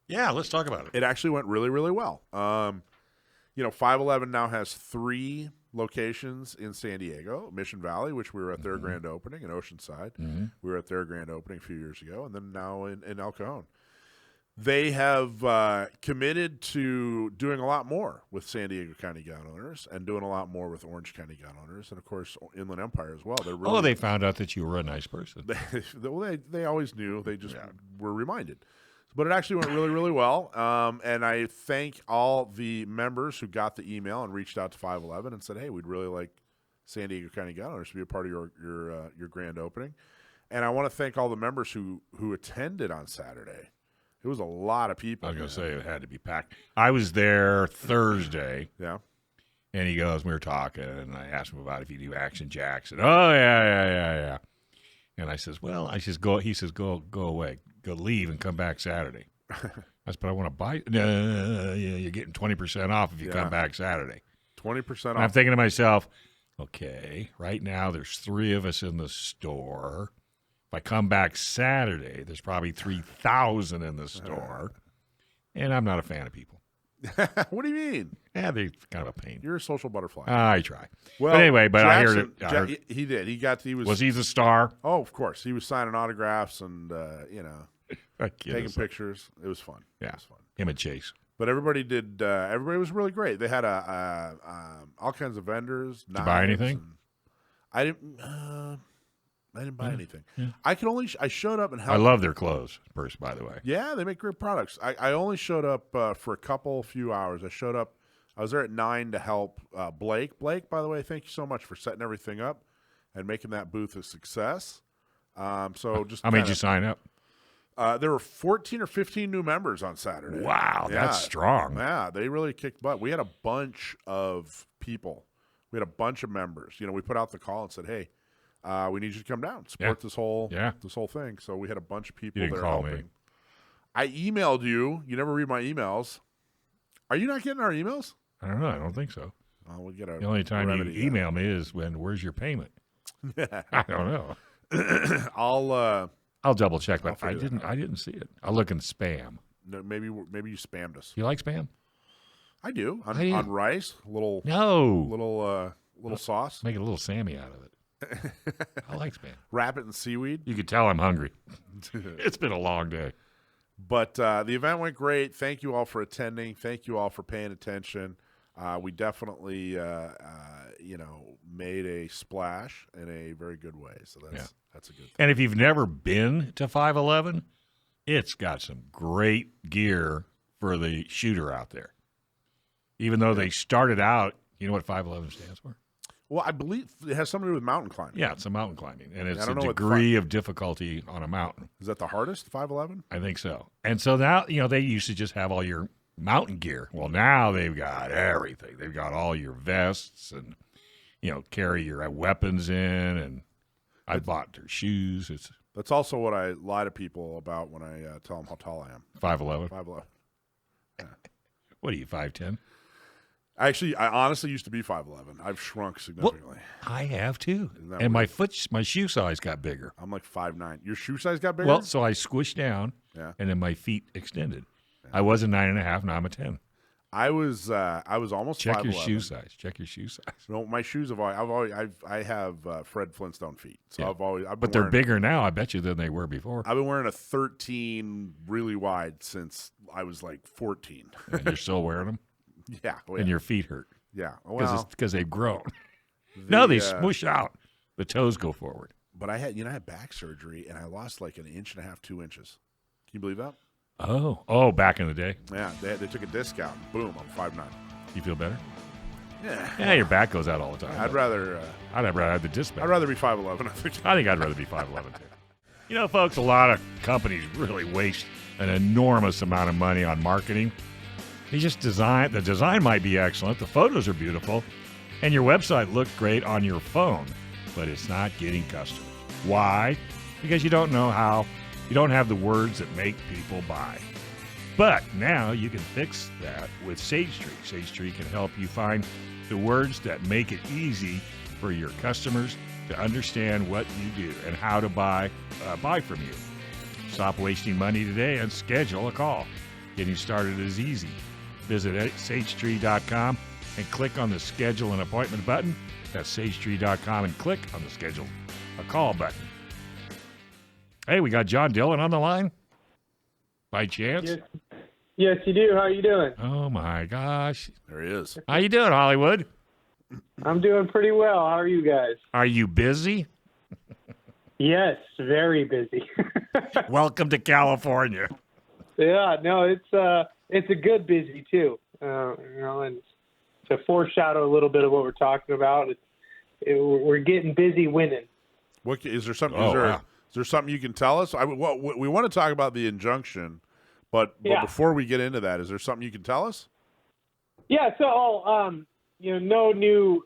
Yeah, let's talk about it. It actually went really, really well. 511 now has 3 locations in San Diego, Mission Valley, which we were at their grand opening, in Oceanside. Mm-hmm. We were at their grand opening a few years ago, and then now in El Cajon. They have committed to doing a lot more with San Diego County gun owners and doing a lot more with Orange County gun owners, and of course Inland Empire as well. They're really, they found out that you were a nice person. they always knew. They just were reminded. But it actually went really, really well. And I thank all the members who got the email and reached out to 511 and said, hey, we'd really like San Diego County gun owners to be a part of your grand opening. And I want to thank all the members who attended on Saturday. It was a lot of people. I was going to say it had to be packed. I was there Thursday. Yeah. And he goes, we were talking, and I asked him about if you do Action Jacks. And, yeah. And I says, go. He says, go away. Go leave and come back Saturday. I said, but I want to buy. You're getting 20% off if you come back Saturday. 20% off. And I'm thinking to myself, okay, right now there's 3 of us in the store. If I come back Saturday, there's probably 3,000 in the store. And I'm not a fan of people. What do you mean? Yeah, they're kind of a pain. You're a social butterfly. I try. Well, but anyway, I heard Jackson, it. he did. Was he the star? Oh, of course. He was signing autographs and taking pictures. It was fun. Yeah, it was fun. Him and Chase. But everybody did. Everybody was really great. They had all kinds of vendors. Did you buy anything? I didn't. I didn't buy anything. Yeah. I showed up and helped. I love their clothes, first, by the way. Yeah, they make great products. I only showed up for a few hours. I was there at 9 to help Blake. Blake, by the way, thank you so much for setting everything up and making that booth a success. How many did you sign up? There were 14 or 15 new members on Saturday. Wow, that's strong. Yeah, they really kicked butt. We had a bunch of people. We had a bunch of members. We put out the call and said, hey, we need you to come down, support this whole thing. So we had a bunch of people there helping. Me. I emailed you. You never read my emails. Are you not getting our emails? I don't know. I don't think so. We'll get the only time you email me is where's your payment? I don't know. I'll double check, but I didn't see it. I'll look in spam. No, maybe you spammed us. You like spam? I do. On rice, little sauce. Make a little Sammy out of it. I like spam. Wrap it in seaweed. You could tell I'm hungry. It's been a long day. But the event went great. Thank you all for attending. Thank you all for paying attention. We definitely, made a splash in a very good way. So that's a good thing. And if you've never been to 511, it's got some great gear for the shooter out there. Even though they started out, you know what 511 stands for? Well, I believe it has something to do with mountain climbing. Yeah, it's a mountain climbing, and it's a degree of difficulty on a mountain. Is that the hardest, 511? I think so. And so now, they used to just have all your mountain gear. Well, now they've got everything. They've got all your vests and, carry your weapons in, and I bought their shoes. That's also what I lie to people about when I tell them how tall I am. 5'11"? 5'11". Yeah. What are you, 5'10"? I honestly used to be 5'11". I've shrunk significantly. Well, I have too. And my shoe size got bigger. I'm like 5'9". Your shoe size got bigger? Well, so I squished down, and then my feet extended. Yeah. I was a 9.5, now I'm a 10. I was almost 5'11". Check your shoe size. No, my shoes I have Fred Flintstone feet. So but they're bigger now, I bet you, than they were before. I've been wearing a 13 really wide since I was like 14. And you're still wearing them? Yeah. And your feet hurt. Yeah. Because they've grown. No, they smush out. The toes go forward. But I had back surgery, and I lost like 1.5 inches, 2 inches. Can you believe that? Oh, back in the day. Yeah, they took a discount. Boom, I'm 5'9". You feel better? Yeah. Yeah, your back goes out all the time. I'd rather have the disc back. I'd rather be 5'11", I think. I think I'd rather be 5'11", too. You know, folks, a lot of companies really waste an enormous amount of money on marketing. The design might be excellent, the photos are beautiful, and your website looks great on your phone, but it's not getting customers. Why? Because you don't have the words that make people buy. But now you can fix that with Sage Tree. Sage Tree can help you find the words that make it easy for your customers to understand what you do and how to buy from you. Stop wasting money today and schedule a call. Getting started is easy. Visit sagetree.com and click on the Schedule an Appointment button. That's sagetree.com and click on the Schedule a Call button. Hey, we got John Dillon on the line? By chance? Yes, you do. How are you doing? Oh, my gosh. There he is. How you doing, Hollywood? I'm doing pretty well. How are you guys? Are you busy? Yes, very busy. Welcome to California. Yeah, no, it's a good busy too. And to foreshadow a little bit of what we're talking about, we're getting busy winning. Is there something? Wow. Is there something you can tell us? We want to talk about the injunction, but before we get into that, is there something you can tell us? Yeah. So, no new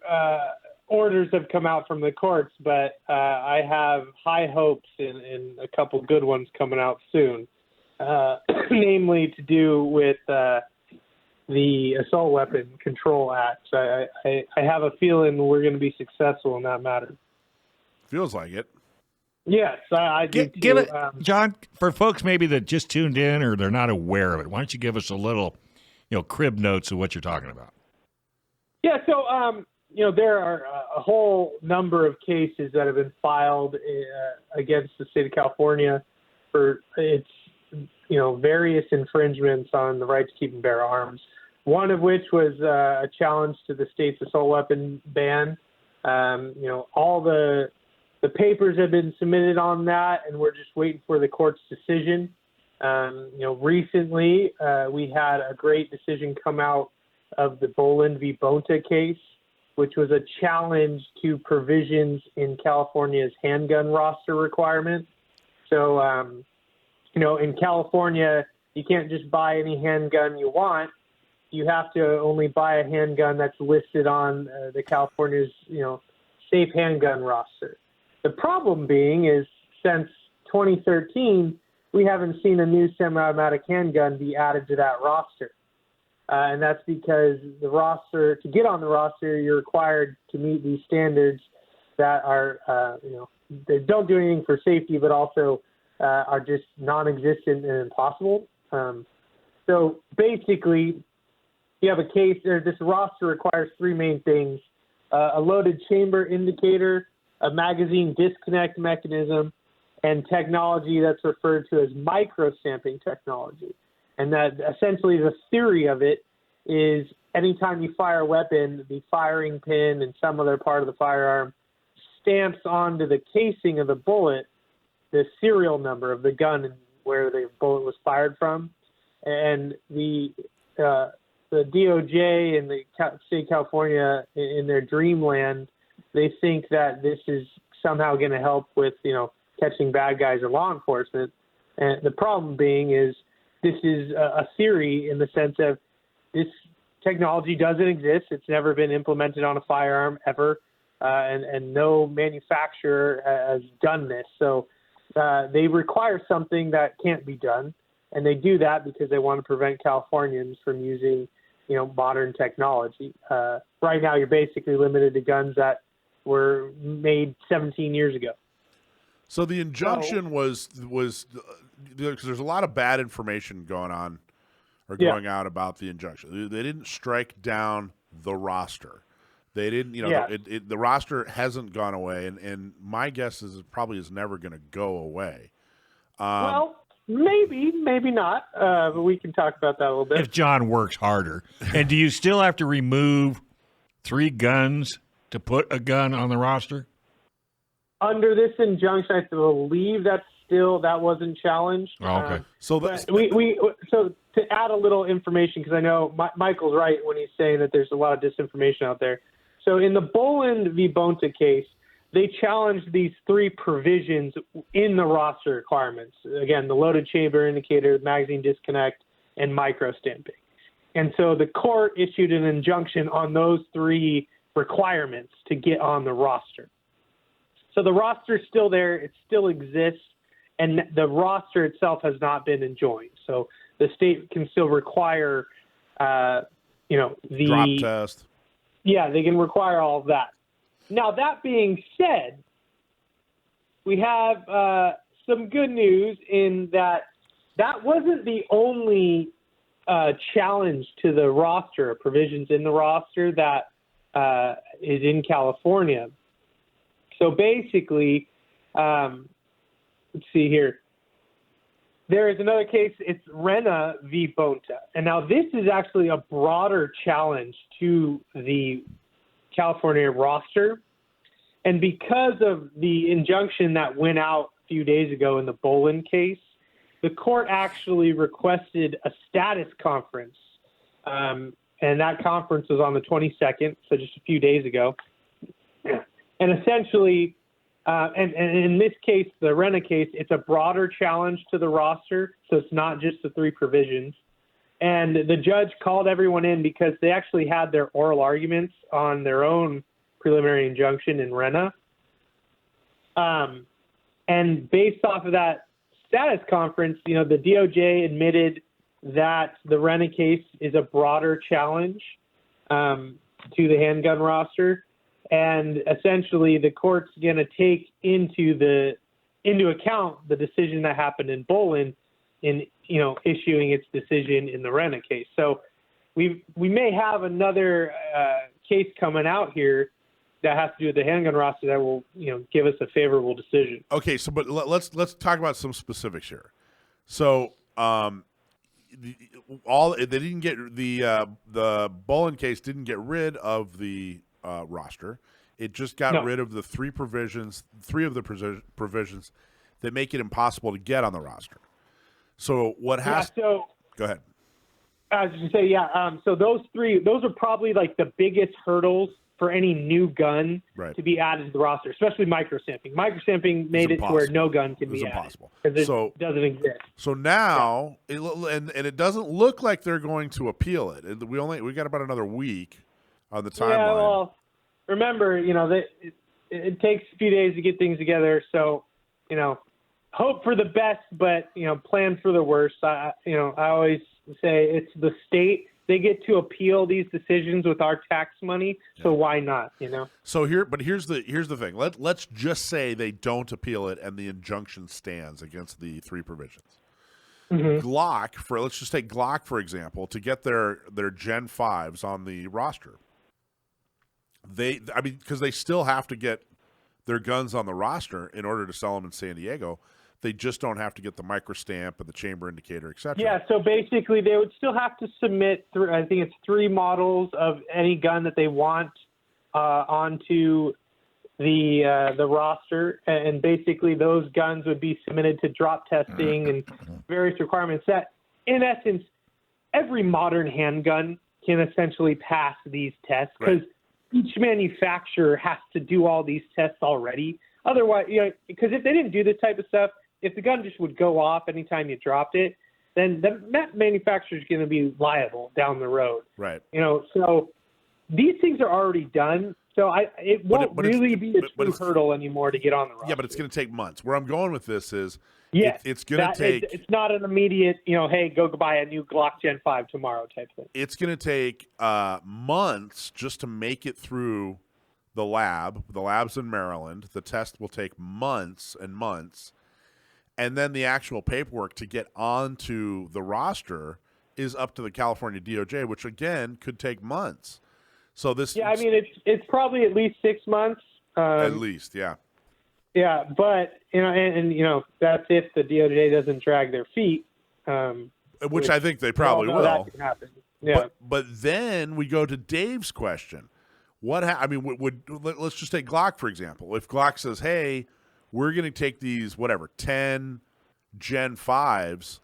orders have come out from the courts, but I have high hopes in a couple good ones coming out soon. Namely to do with the Assault Weapon Control Act. I have a feeling we're going to be successful in that matter. Feels like it. Yes, I do. Give it, John, for folks maybe that just tuned in or they're not aware of it. Why don't you give us a little, crib notes of what you're talking about? Yeah, so there are a whole number of cases that have been filed against the state of California for its various infringements on the right to keep and bear arms. One of which was a challenge to the state's assault weapon ban. All the papers have been submitted on that, and we're just waiting for the court's decision. Recently we had a great decision come out of the Boland v. Bonta case, which was a challenge to provisions in California's handgun roster requirement. So, in California, you can't just buy any handgun you want. You have to only buy a handgun that's listed on the California's, safe handgun roster. The problem being is since 2013, we haven't seen a new semi-automatic handgun be added to that roster. And that's because to get on the roster, you're required to meet these standards that are, they don't do anything for safety, but also are just non-existent and impossible. So basically, you have a case, this roster requires three main things: a loaded chamber indicator, a magazine disconnect mechanism, and technology that's referred to as micro-stamping technology. And that essentially the theory of it is anytime you fire a weapon, the firing pin and some other part of the firearm stamps onto the casing of the bullet the serial number of the gun and where the bullet was fired from. And the DOJ and the state of California in their dreamland, they think that this is somehow going to help with, catching bad guys or law enforcement. And the problem being is this is a theory in the sense of this technology doesn't exist. It's never been implemented on a firearm ever, and no manufacturer has done this. So they require something that can't be done, and they do that because they want to prevent Californians from using, modern technology. Right now, you're basically limited to guns that were made 17 years ago. So the injunction was because there's a lot of bad information going on or going out about the injunction. They didn't strike down the roster. They didn't, the roster hasn't gone away, and my guess is it probably is never going to go away. Well, maybe not, but we can talk about that a little bit. If John works harder. And do you still have to remove 3 guns to put a gun on the roster? Under this injunction, I believe that wasn't challenged. Oh, okay. So to to add a little information, because I know Michael's right when he's saying that there's a lot of disinformation out there. So in the Boland v. Bonta case, they challenged these 3 provisions in the roster requirements. Again, the loaded chamber indicator, magazine disconnect, and micro-stamping. And so the court issued an injunction on those 3 requirements to get on the roster. So the roster's still there. It still exists. And the roster itself has not been enjoined. So the state can still require, the drop test. Yeah, they can require all of that. Now, that being said, we have some good news in that wasn't the only challenge to the roster, provisions in the roster that is in California. So basically, let's see here. There is another case. It's Rena v. Bonta. And now this is actually a broader challenge to the California roster. And because of the injunction that went out a few days ago in the Boland case, the court actually requested a status conference. And that conference was on the 22nd, so just a few days ago. And essentially, and in this case, the Rena case, it's a broader challenge to the roster, so it's not just the 3 provisions. And the judge called everyone in because they actually had their oral arguments on their own preliminary injunction in Rena. And based off of that status conference, the DOJ admitted that the Rena case is a broader challenge to the handgun roster. And essentially, the court's going to take into account the decision that happened in Boland in issuing its decision in the Rena case. So we may have another case coming out here that has to do with the handgun roster that will give us a favorable decision. Okay, so but let's talk about some specifics here. So they didn't get the Boland case didn't get rid of the roster. It just got rid of the 3 provisions that make it impossible to get on the roster. So what has? Go ahead. I was just say, so those are probably like the biggest hurdles for any new gun to be added to the roster, especially micro-stamping. Micro-stamping made it to where no gun can be added because it doesn't exist. So now, it doesn't look like they're going to appeal it. We got about another week on the timeline. Yeah, well, remember, it takes a few days to get things together. So, hope for the best, but plan for the worst. I always say it's the state. They get to appeal these decisions with our tax money, so why not? So here's the thing. Let's just say they don't appeal it and the injunction stands against the 3 provisions. Mm-hmm. Let's just take Glock for example, to get their Gen 5s on the roster. Because they still have to get their guns on the roster in order to sell them in San Diego. They just don't have to get the microstamp and the chamber indicator, et cetera. Yeah, so basically they would still have to submit, I think it's 3 models of any gun that they want onto the roster. And basically those guns would be submitted to drop testing and various requirements that, in essence, every modern handgun can essentially pass these tests because each manufacturer has to do all these tests already. Otherwise, because if they didn't do this type of stuff, if the gun just would go off anytime you dropped it, then that manufacturer is going to be liable down the road. Right. So these things are already done. So it won't really be a true hurdle anymore to get on the roster. Yeah, but it's going to take months. Where I'm going with this is it's going to take... It's not an immediate, hey, go buy a new Glock Gen 5 tomorrow type thing. It's going to take months just to make it through the lab. The lab's in Maryland. The test will take months and months. And then the actual paperwork to get onto the roster is up to the California DOJ, which, again, could take months. So this... Yeah, it's probably at least 6 months. At least, yeah. Yeah, but, and that's if the DOJ doesn't drag their feet. Which I think they probably will. That can happen. Yeah. But then we go to Dave's question. Let's just take Glock, for example. If Glock says, hey, we're going to take these, 10 Gen 5s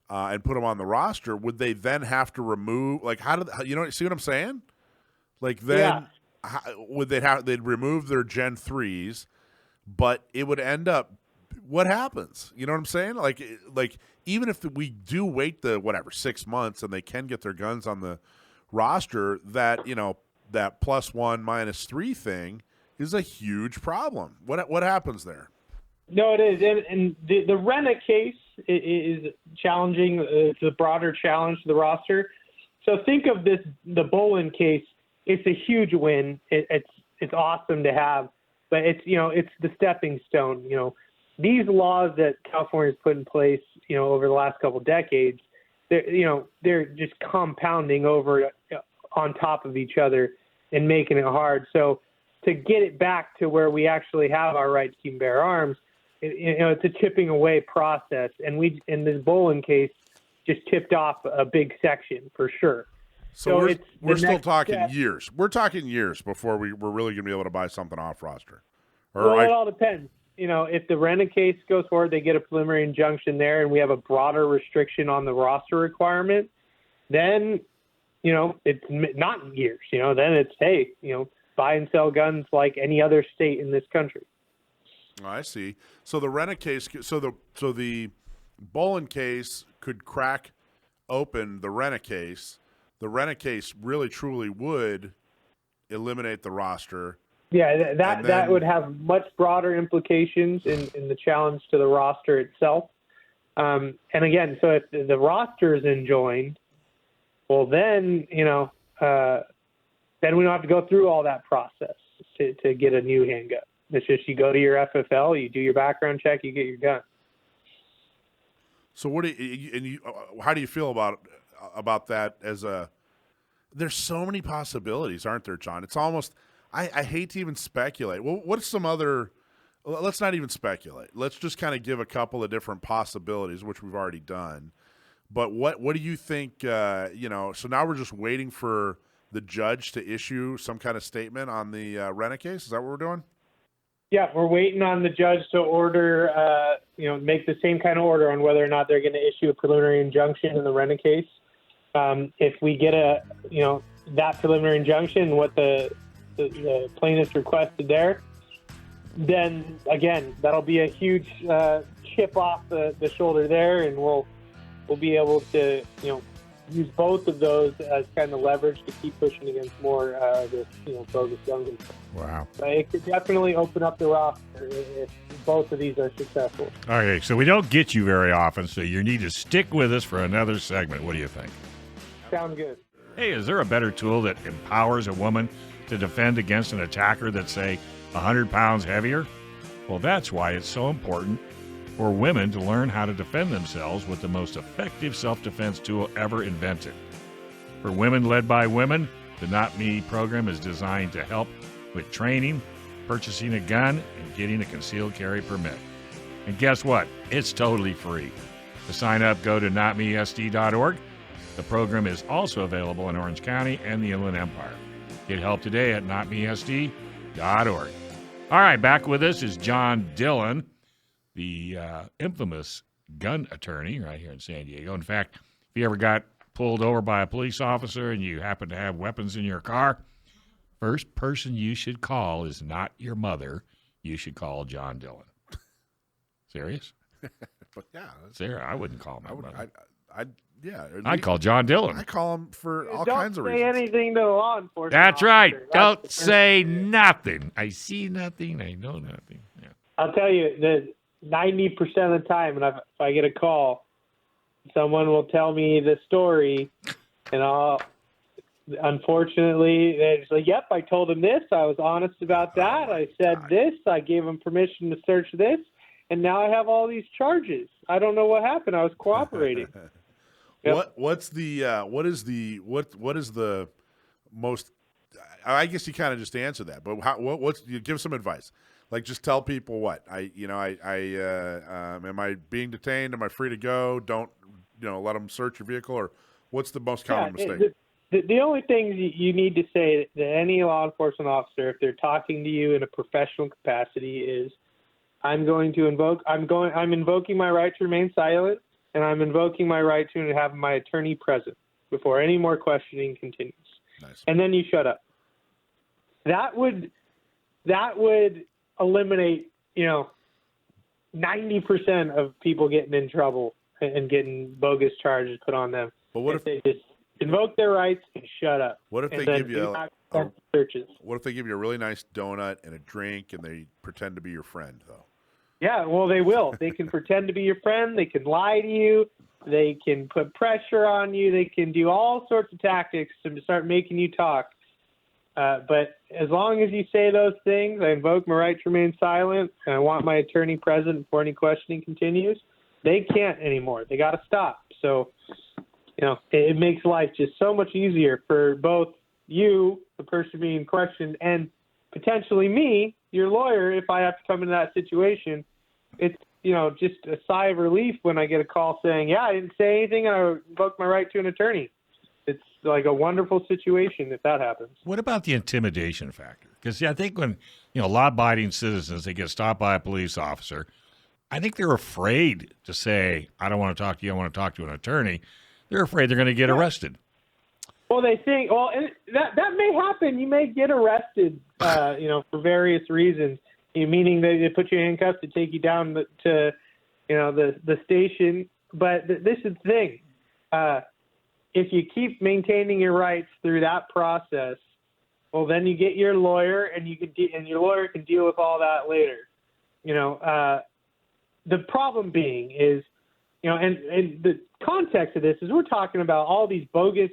and put them on the roster, would they then have to remove? Like, see what I'm saying? Like then, they'd remove their Gen 3s, but it would end up. What happens? You know what I'm saying? Like even if we do wait the 6 months and they can get their guns on the roster, that that +1 -3 thing is a huge problem. What happens there? No, it is, and the Rena case is challenging. It's a broader challenge to the roster. So think of the Boland case. It's a huge win. It's awesome to have, but it's the stepping stone. These laws that California's put in place, over the last couple of decades, they're just compounding over on top of each other and making it hard. So to get it back to where we actually have our right to keep and bear arms, it's a chipping away process. And in this Boland case, just tipped off a big section for sure. So we're still talking years. We're talking years before we're really going to be able to buy something off roster. It all depends. If the Rena case goes forward, they get a preliminary injunction there, and we have a broader restriction on the roster requirement, then, it's not years. Then it's, hey, buy and sell guns like any other state in this country. Oh, I see. So the Rena case, so the Boland case could crack open the Rena case. The Rena case really truly would eliminate the roster. Yeah, that would have much broader implications in the challenge to the roster itself. And again, so if the roster is enjoined, well, then then we don't have to go through all that process to get a new handgun. It's just you go to your FFL, you do your background check, you get your gun. So how do you feel about that there's so many possibilities, aren't there, John? It's almost, I hate to even speculate. Well, what's some other, let's not even speculate. Let's just kind of give a couple of different possibilities, which we've already done. But what do you think, so now we're just waiting for the judge to issue some kind of statement on the Rena case? Is that what we're doing? Yeah, we're waiting on the judge to order, make the same kind of order on whether or not they're going to issue a preliminary injunction in the Rena case. If we get that preliminary injunction, what the plaintiffs requested there, then again, that'll be a huge chip off the shoulder there, and we'll be able to use both of those as kind of leverage to keep pushing against more this bogus gun control. Wow. But it could definitely open up the roster if both of these are successful. Okay, so we don't get you very often, so you need to stick with us for another segment. What do you think? Sound good. Hey, is there a better tool that empowers a woman to defend against an attacker that's, say, 100 pounds heavier? Well, that's why it's so important for women to learn how to defend themselves with the most effective self-defense tool ever invented. For women led by women, the Not Me program is designed to help with training, purchasing a gun, and getting a concealed carry permit. And guess what? It's totally free. To sign up, go to notmesd.org. The program is also available in Orange County and the Inland Empire. Get help today at notmesd.org. All right, back with us is John Dillon, the infamous gun attorney right here in San Diego. In fact, if you ever got pulled over by a police officer and you happen to have weapons in your car, first person you should call is not your mother. You should call John Dillon. Serious? But yeah, Serious? I wouldn't call my mother. I'd call John Dillon. I call him for all kinds of reasons. Don't say anything to law enforcement. That's right. Officer. Don't say nothing. I see nothing. I know nothing. Yeah. I'll tell you, the 90% of the time, and if I get a call, someone will tell me the story, and unfortunately, they're just like, yep, I told him this. I was honest about that. I said this. I gave him permission to search this, and now I have all these charges. I don't know what happened. I was cooperating. Yep. What is the most? I guess you kind of just answer that, but what's you give some advice? Like, just tell people what am I being detained? Am I free to go? Don't let them search your vehicle, or what's the most common mistake? The only things you need to say to any law enforcement officer if they're talking to you in a professional capacity is, I'm invoking my right to remain silent. and I'm invoking my right to have my attorney present before any more questioning continues. Nice. And then you shut up. That would eliminate, 90% of people getting in trouble and getting bogus charges put on them. But what if they just invoke their rights and shut up? What if and they then give you searches? What if they give you a really nice donut and a drink and they pretend to be your friend though? Yeah, well, they will. They can pretend to be your friend. They can lie to you. They can put pressure on you. They can do all sorts of tactics to start making you talk. But as long as you say those things, I invoke my right to remain silent, and I want my attorney present before any questioning continues, they can't anymore. They got to stop. So, it makes life just so much easier for both you, the person being questioned, and potentially me, your lawyer, if I have to come into that situation. It's, just a sigh of relief when I get a call saying, yeah, I didn't say anything and I invoked my right to an attorney. It's like a wonderful situation if that happens. What about the intimidation factor? Because I think when, law-abiding citizens, they get stopped by a police officer, I think they're afraid to say, I don't want to talk to you, I want to talk to an attorney. They're afraid they're going to get arrested. Well, they think, and that may happen. You may get arrested, for various reasons, meaning they put you in handcuffs to take you down to, the station. But this is the thing. If you keep maintaining your rights through that process, well, then you get your lawyer, and your lawyer can deal with all that later. The problem being is, and the context of this is we're talking about all these bogus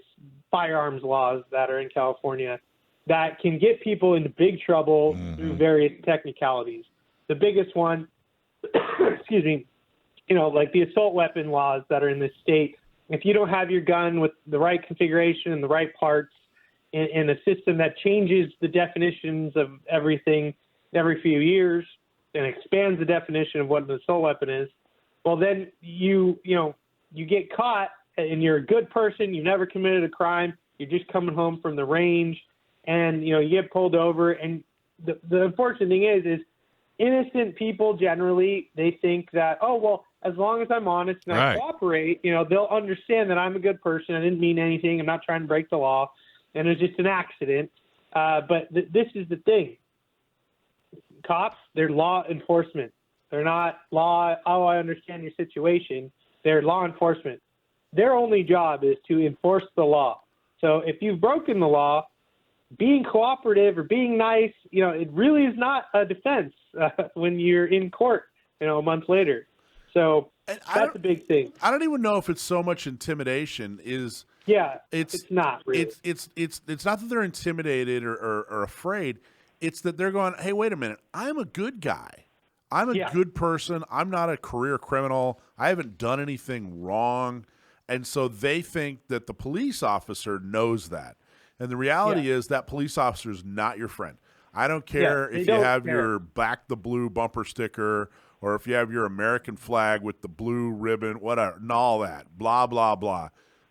firearms laws that are in California that can get people into big trouble through various technicalities. The biggest one, excuse me, like the assault weapon laws that are in this state. If you don't have your gun with the right configuration and the right parts in a system that changes the definitions of everything every few years and expands the definition of what an assault weapon is, well, then you get caught and you're a good person. You never committed a crime. You're just coming home from the range and, you get pulled over. And the unfortunate thing is innocent people generally, they think that, oh, well, as long as I'm honest and I cooperate, they'll understand that I'm a good person. I didn't mean anything. I'm not trying to break the law. And it's just an accident. But this is the thing. Cops, they're law enforcement. They're not law, oh, I understand your situation. They're law enforcement. Their only job is to enforce the law. So if you've broken the law, being cooperative or being nice, it really is not a defense when you're in court, a month later. So that's a big thing. I don't even know if it's so much intimidation. It's not really. It's not that they're intimidated or afraid. It's that they're going, hey, wait a minute. I'm a good guy. I'm a good person. I'm not a career criminal. I haven't done anything wrong. And so they think that the police officer knows that. And the reality is that police officer is not your friend. I don't care if you have your Back the Blue bumper sticker or if you have your American flag with the blue ribbon, whatever, and all that, blah, blah, blah.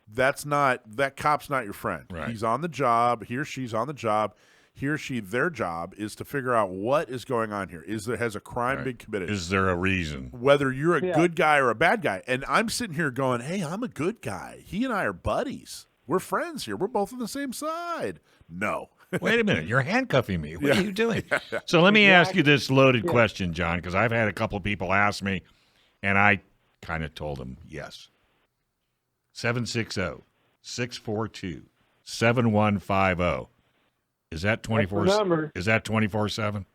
That cop's not your friend. Right. He's on the job. He or she's on the job. He or she, their job is to figure out what is going on here. Has a crime been committed? Is there a reason? Whether you're a good guy or a bad guy. And I'm sitting here going, hey, I'm a good guy. He and I are buddies. We're friends here. We're both on the same side. No. Wait a minute. You're handcuffing me. What are you doing? So let me ask you this loaded question, John, because I've had a couple of people ask me, and I kind of told them yes. 760-642-7150. Is that 24? Is that 24/7?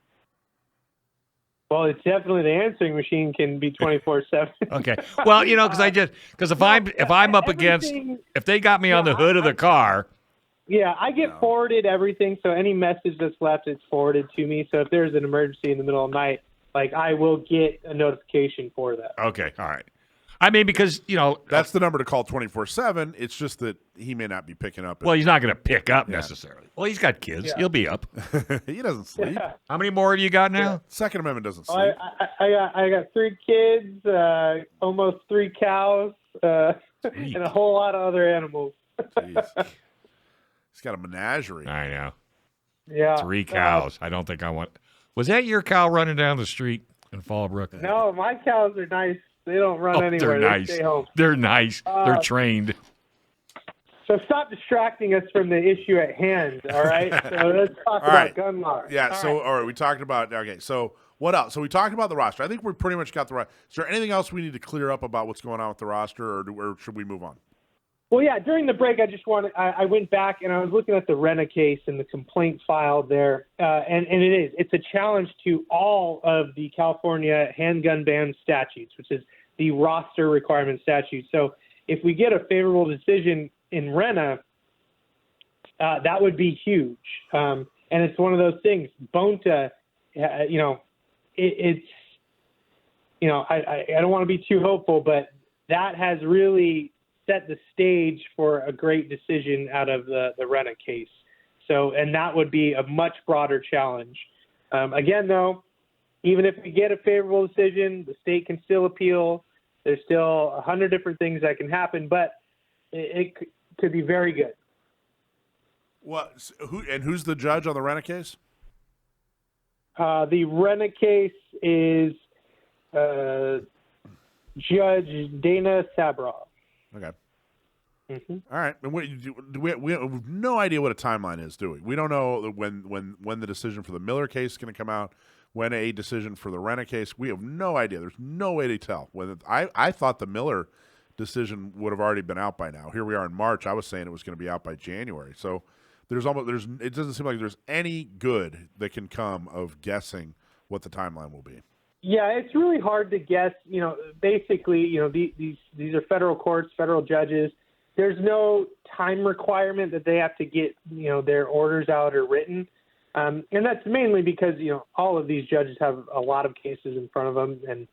Well, it's definitely the answering machine can be 24/7. Okay. Well, because if I'm up against, if they got me on the hood of the car. Yeah, I get forwarded everything. So any message that's left, it's forwarded to me. So if there's an emergency in the middle of the night, I will get a notification for that. Okay. All right. I mean, because, that's the number to call 24/7. It's just that he may not be picking up. Well, he's not going to pick up necessarily. Well, he's got kids. Yeah. He'll be up. He doesn't sleep. Yeah. How many more have you got now? Yeah. Second Amendment doesn't sleep. I got 3 kids, almost 3 cows, and a whole lot of other animals. Jeez. He's got a menagerie. I know. Yeah. 3 cows. I don't think I want. Was that your cow running down the street in Fallbrook? No, my cows are nice. They don't run anywhere. They're They nice. stay home. They're nice. They're trained. So stop distracting us from the issue at hand, all right? So let's talk about gun laws. Yeah, all right, we talked about, okay, so what else? So we talked about the roster. I think we pretty much got the roster. Is there anything else we need to clear up about what's going on with the roster, or should we move on? Well, yeah, during the break, I went back and I was looking at the Rena case and the complaint filed there, and it's a challenge to all of the California handgun ban statutes, which is the roster requirement statute. So if we get a favorable decision in Rena, that would be huge. And it's one of those things. Bonta, I don't want to be too hopeful, but that has really set the stage for a great decision out of the Rena case. So, and that would be a much broader challenge. Again, though, even if we get a favorable decision, the state can still appeal. There's still 100 different things that can happen, but it could be very good. Who's the judge on the Rena case? The Rena case is Judge Dana Sabraw. Okay. Mm-hmm. All right. And we have no idea what a timeline is, do we? We don't know when the decision for the Miller case is going to come out, when a decision for the Rena case. We have no idea. There's no way to tell. I thought the Miller decision would have already been out by now. Here we are in March. I was saying it was going to be out by January. So it doesn't seem like there's any good that can come of guessing what the timeline will be. Yeah, it's really hard to guess. Basically, these are federal courts, federal judges. There's no time requirement that they have to get, their orders out or written. And that's mainly because, all of these judges have a lot of cases in front of them, and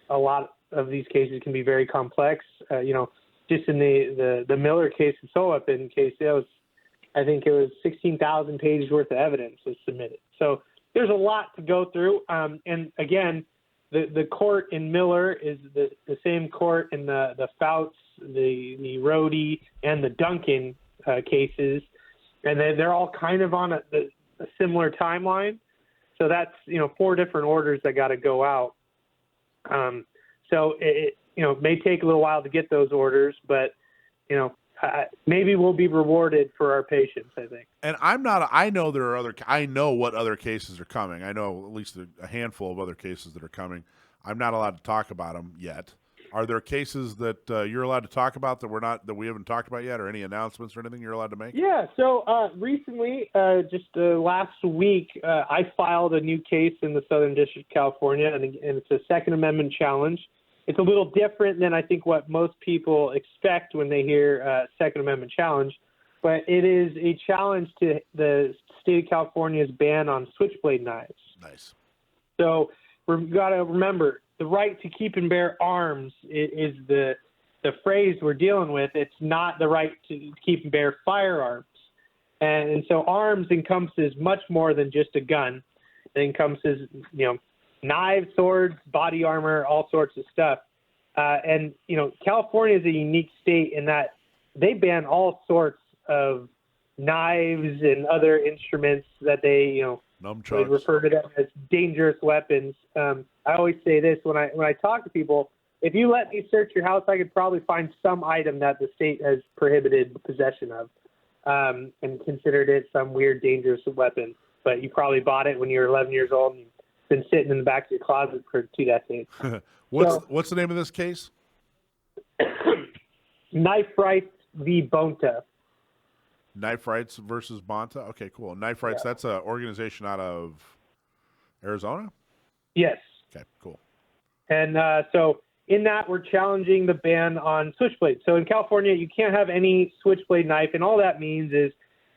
a lot of these cases can be very complex. Just in the Miller case, the sole weapon case, I think it was 16,000 pages worth of evidence was submitted. So there's a lot to go through. And again, the court in Miller is the same court in the Fouts, the Rhodey, and the Duncan cases, and they're all kind of on a similar timeline. So that's 4 different orders that got to go out. So it may take a little while to get those orders, but maybe we'll be rewarded for our patience, I think. And I know what other cases are coming. I know at least a handful of other cases that are coming. I'm not allowed to talk about them yet. Are there cases that you're allowed to talk about that we haven't talked about yet, or any announcements or anything you're allowed to make? Yeah. So recently, just last week, I filed a new case in the Southern District of California, and it's a Second Amendment challenge. It's a little different than I think what most people expect when they hear Second Amendment challenge, but it is a challenge to the state of California's ban on switchblade knives. Nice. So we've got to remember, the right to keep and bear arms is the phrase we're dealing with. It's not the right to keep and bear firearms. And so arms encompasses much more than just a gun. It encompasses, knives, swords, body armor, all sorts of stuff. And California is a unique state in that they ban all sorts of knives and other instruments that they refer to them as dangerous weapons. I always say this when I talk to people: if you let me search your house, I could probably find some item that the state has prohibited possession of, and considered it some weird dangerous weapon. But you probably bought it when you were 11 years old and been sitting in the back of your closet for 2 decades. What's the name of this case? Knife Rights v. Bonta. Knife Rights versus Bonta? Okay, cool. Knife Rights, that's an organization out of Arizona? Yes. Okay, cool. And so in that, we're challenging the ban on switchblades. So in California, you can't have any switchblade knife, and all that means is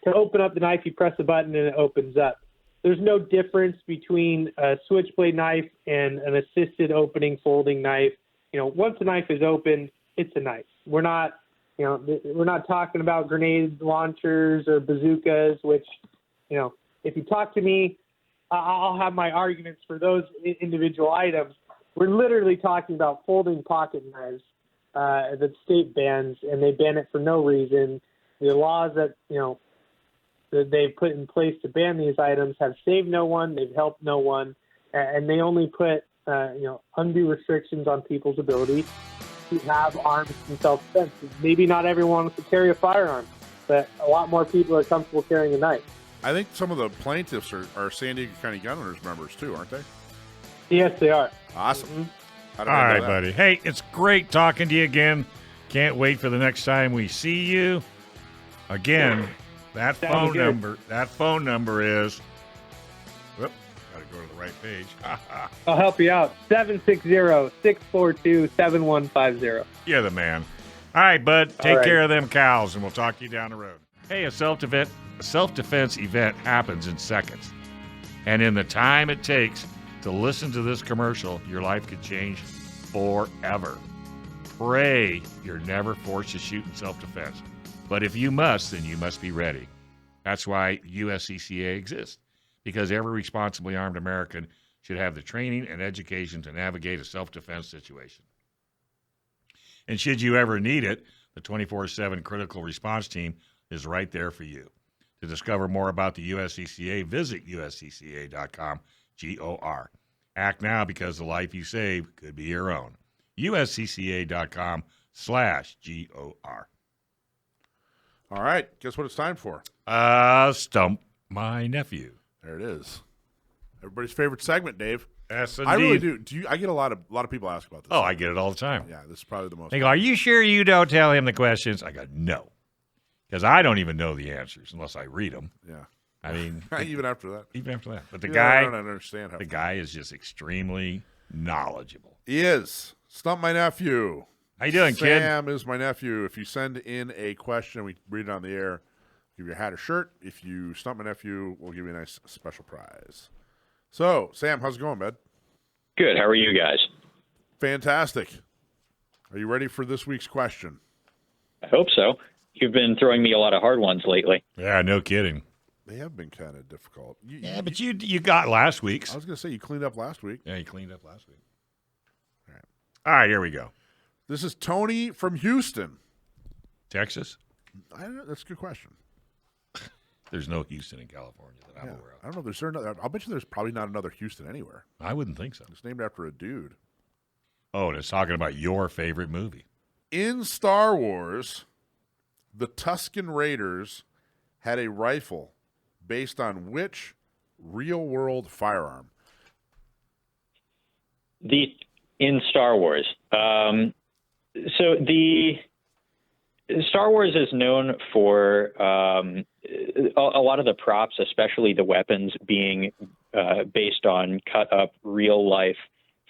to open up the knife, you press a button and it opens up. There's no difference between a switchblade knife and an assisted opening folding knife. Once a knife is opened, it's a knife. We're not talking about grenade launchers or bazookas, which, if you talk to me, I'll have my arguments for those individual items. We're literally talking about folding pocket knives that the state bans, and they ban it for no reason. The laws that they've put in place to ban these items have saved no one, they've helped no one, and they only put undue restrictions on people's ability to have arms in self-defense. Maybe not everyone wants to carry a firearm, but a lot more people are comfortable carrying a knife. I think some of the plaintiffs are San Diego County Gun Owners members too, aren't they? Yes, they are. Awesome. Mm-hmm. How do All I know right, that? buddy. Hey, it's great talking to you again. Can't wait for the next time we see you. Again, that phone number is. Whoop, got to go to the right page. I'll help you out. 760-642-7150. You're the man. All right, bud. Take right. care of them cows, and we'll talk to you down the road. Hey, a self-defense event happens in seconds. And in the time it takes to listen to this commercial, your life could change forever. Pray you're never forced to shoot in self-defense. But if you must, then you must be ready. That's why USCCA exists, because every responsibly armed American should have the training and education to navigate a self-defense situation. And should you ever need it, the 24/7 critical response team is right there for you. To discover more about the USCCA, visit uscca.com, GOR. Act now, because the life you save could be your own. uscca.com/GOR. All right, guess what it's time for? Stump My Nephew. There it is. Everybody's favorite segment, Dave. Yes, indeed. I really do. I get a lot of people ask about this. Oh, I get it all the time. Yeah, this is probably the most. They go, "Are you sure you don't tell him the questions?" I go, "No," because I don't even know the answers unless I read them. Yeah. I mean, even after that. But the I guy, don't understand how. the guy is just extremely knowledgeable. He is. Stump My Nephew. How you doing, kid? Sam is my nephew. If you send in a question, we read it on the air. Give you a hat or shirt. If you stump my nephew, we'll give you a nice special prize. So, Sam, how's it going, bud? Good. How are you guys? Fantastic. Are you ready for this week's question? I hope so. You've been throwing me a lot of hard ones lately. Yeah, no kidding. They have been kind of difficult. But you got last week's. I was going to say, you cleaned up last week. Yeah, you cleaned up last week. All right, here we go. This is Tony from Houston. Texas? I don't know. That's a good question. There's no Houston in California that I'm aware of. I don't know if there's another. I'll bet you there's probably not another Houston anywhere. I wouldn't think so. It's named after a dude. Oh, and it's talking about your favorite movie. In Star Wars, the Tusken Raiders had a rifle based on which real-world firearm? In Star Wars. So the Star Wars is known for a lot of the props, especially the weapons, being based on cut-up real-life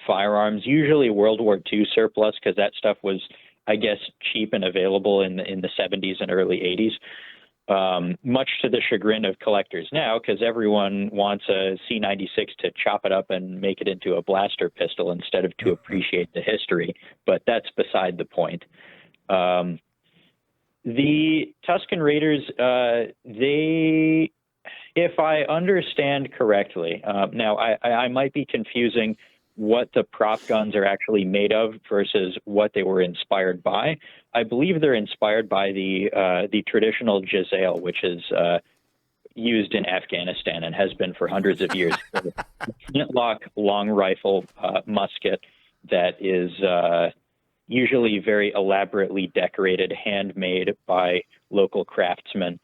firearms, usually World War II surplus, because that stuff was, I guess, cheap and available in the 70s and early 80s. Much to the chagrin of collectors now, because everyone wants a C96 to chop it up and make it into a blaster pistol instead of to appreciate the history. But that's beside the point. The Tusken Raiders, they, if I understand correctly, now I might be confusing what the prop guns are actually made of versus what they were inspired by. I believe they're inspired by the traditional Giselle, which is used in Afghanistan and has been for hundreds of years. Flintlock long rifle musket that is usually very elaborately decorated, handmade by local craftsmen.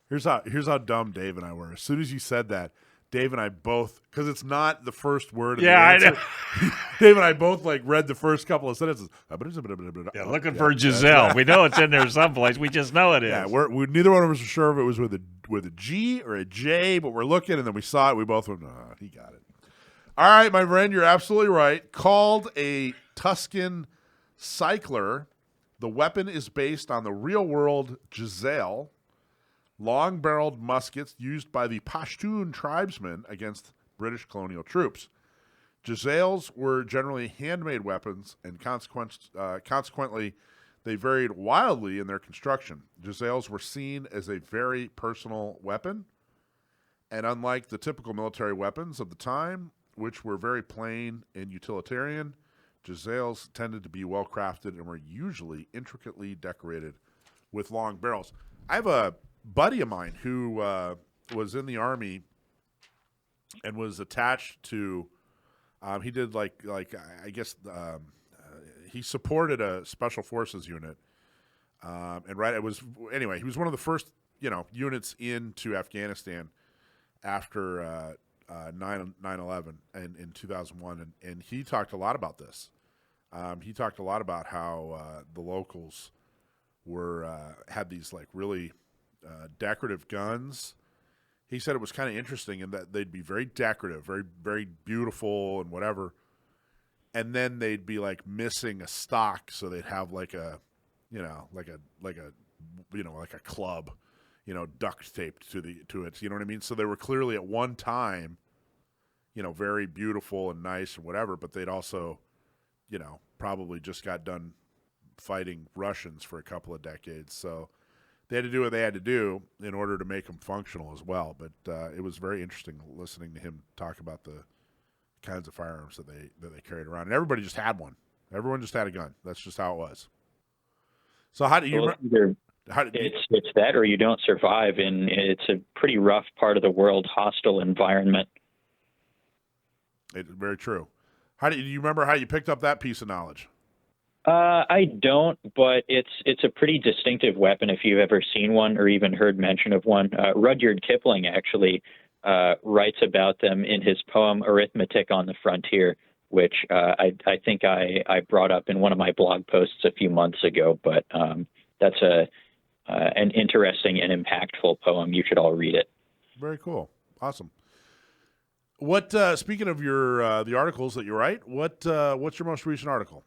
Here's how dumb Dave and I were. As soon as you said that, Dave and I both, because it's not the first word of the answer. I know. Dave and I both read the first couple of sentences. Yeah, looking for Giselle. We know it's in there someplace. We just know it is. Yeah, we neither one of us are sure if it was with a G or a J, but we're looking, and then we saw it. We both went, he got it. All right, my friend, you're absolutely right. Called a Tusken Cycler, the weapon is based on the real-world Giselle, long-barreled muskets used by the Pashtun tribesmen against British colonial troops. Giselles were generally handmade weapons, and consequently, they varied wildly in their construction. Giselles were seen as a very personal weapon, and unlike the typical military weapons of the time, which were very plain and utilitarian, Giselles tended to be well-crafted and were usually intricately decorated with long barrels. I have a buddy of mine who was in the Army and was attached to He did like I guess he supported a special forces unit, and it was anyway. He was one of the first units into Afghanistan after 9/11 in 2001, and he talked a lot about this. He talked a lot about how the locals had these like really decorative guns. He said it was kind of interesting in that they'd be very decorative, very, very beautiful and whatever. And then they'd be like missing a stock. So they'd have like a club, duct taped to it. You know what I mean? So they were clearly at one time, very beautiful and nice and whatever, but they'd also, probably just got done fighting Russians for a couple of decades. So they had to do what they had to do in order to make them functional as well. But it was very interesting listening to him talk about the kinds of firearms that they carried around. And everybody just had one. Everyone just had a gun. That's just how it was. So how do you... It's that or you don't survive, and it's a pretty rough part of the world, hostile environment. It's very true. Do you remember how you picked up that piece of knowledge? I don't, but it's a pretty distinctive weapon if you've ever seen one or even heard mention of one. Rudyard Kipling actually writes about them in his poem Arithmetic on the Frontier, which I think I brought up in one of my blog posts a few months ago. But that's an interesting and impactful poem. You should all read it. Very cool. Awesome. What speaking of your the articles that you write, what's your most recent article?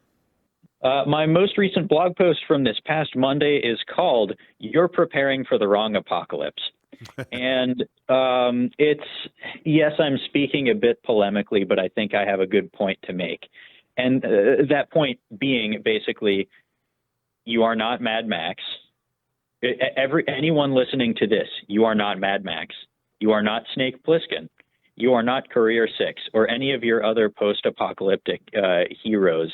My most recent blog post from this past Monday is called "You're Preparing for the Wrong Apocalypse." And yes, I'm speaking a bit polemically, but I think I have a good point to make. And that point being basically, you are not Mad Max. Anyone listening to this, you are not Mad Max. You are not Snake Plissken. You are not Courier 6 or any of your other post-apocalyptic heroes.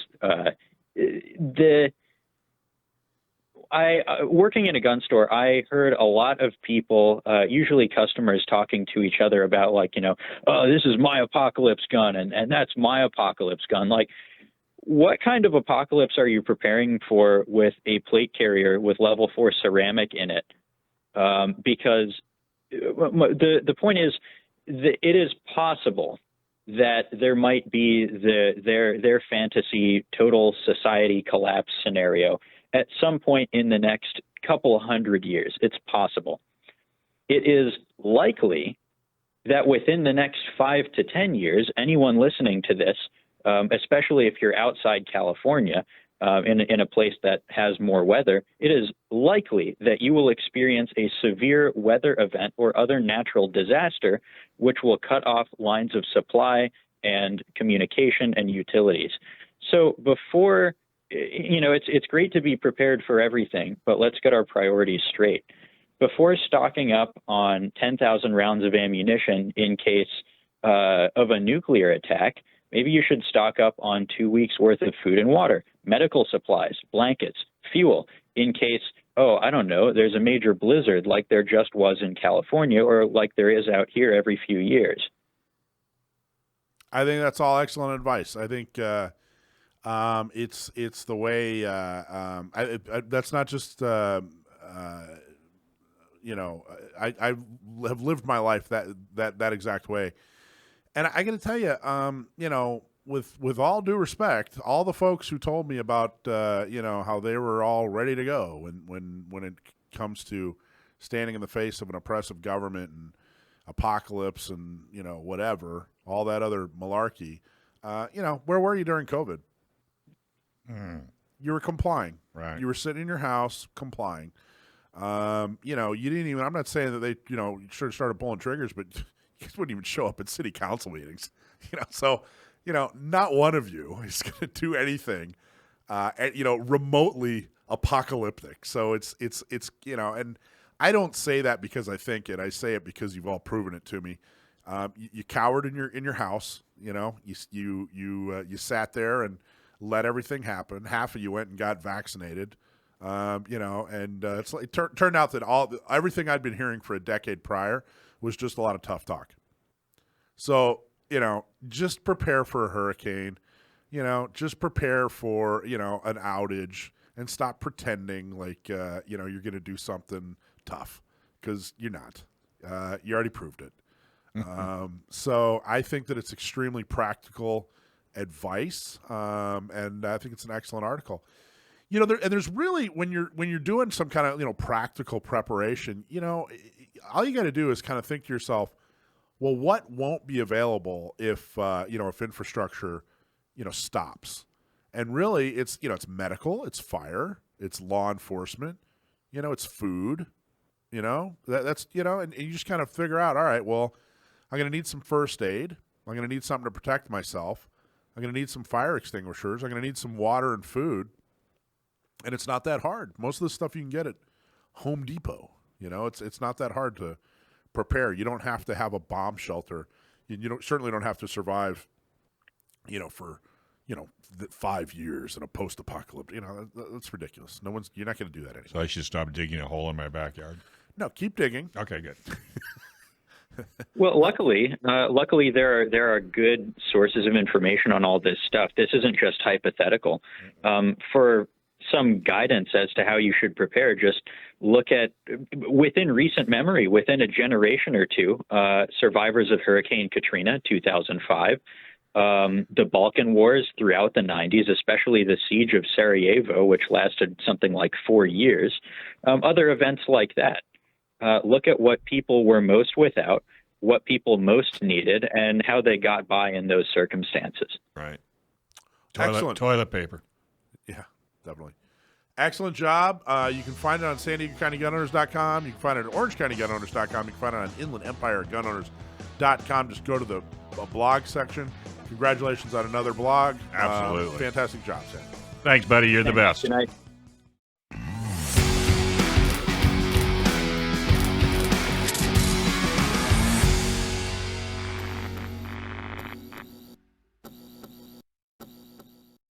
Working in a gun store, I heard a lot of people, usually customers, talking to each other about oh, this is my apocalypse gun and that's my apocalypse gun. Like, what kind of apocalypse are you preparing for with a plate carrier with level 4 ceramic in it? Because the point is that it is possible that there might be their fantasy total society collapse scenario at some point in the next couple hundred years. It's possible. It is likely that within the next 5 to 10 years, anyone listening to this, especially if you're outside California, in a place that has more weather, it is likely that you will experience a severe weather event or other natural disaster, which will cut off lines of supply and communication and utilities. So before, it's great to be prepared for everything, but let's get our priorities straight. Before stocking up on 10,000 rounds of ammunition in case of a nuclear attack, maybe you should stock up on 2 weeks worth of food and water, medical supplies, blankets, fuel, in case, I don't know, there's a major blizzard like there just was in California or like there is out here every few years. I think that's all excellent advice. I think it's the way that's not just I have lived my life that exact way. And I got to tell you, with all due respect, all the folks who told me about, how they were all ready to go when it comes to standing in the face of an oppressive government and apocalypse and, whatever, all that other malarkey, where were you during COVID? You were complying. Right. You were sitting in your house complying. You didn't even, I'm not saying that they, should have started pulling triggers, but you guys wouldn't even show up at city council meetings, so, not one of you is going to do anything, remotely apocalyptic. So it's, and I don't say that because I think it, I say it because you've all proven it to me. You cowered in your house, you sat there and let everything happen. Half of you went and got vaccinated, and it's like, turned out that everything I'd been hearing for a decade prior was just a lot of tough talk. So, just prepare for a hurricane. Just prepare for, an outage, and stop pretending like, you're going to do something tough, because you're not. You already proved it. So I think that it's extremely practical advice, and I think it's an excellent article. There's really, when you're doing some kind of, practical preparation, all you got to do is kind of think to yourself, well, what won't be available if infrastructure, stops? And really, it's medical, it's fire, it's law enforcement, it's food, that's, and you just kind of figure out, all right, well, I'm going to need some first aid. I'm going to need something to protect myself. I'm going to need some fire extinguishers. I'm going to need some water and food. And it's not that hard. Most of the stuff you can get at Home Depot. It's not that hard to prepare. You don't have to have a bomb shelter. You certainly don't have to survive, for 5 years in a post-apocalypse. That's ridiculous. You're not going to do that anymore. So I should stop digging a hole in my backyard? No, keep digging. Okay, good. Well, luckily, there are good sources of information on all this stuff. This isn't just hypothetical. For some guidance as to how you should prepare, just look at, within recent memory, within a generation or two, survivors of Hurricane Katrina, 2005, the Balkan Wars throughout the 90s, especially the siege of Sarajevo, which lasted something like 4 years, other events like that. Look at what people were most without, what people most needed, and how they got by in those circumstances. Right. Excellent. Toilet paper. Yeah, definitely. Excellent job. You can find it on San Diego County GunOwners.com. You can find it at Orange County GunOwners.com. You can find it on Inland Empire GunOwners.com. Just go to the blog section. Congratulations on another blog. Absolutely. Fantastic job, Sam. Thanks, buddy. You're the best. Good night.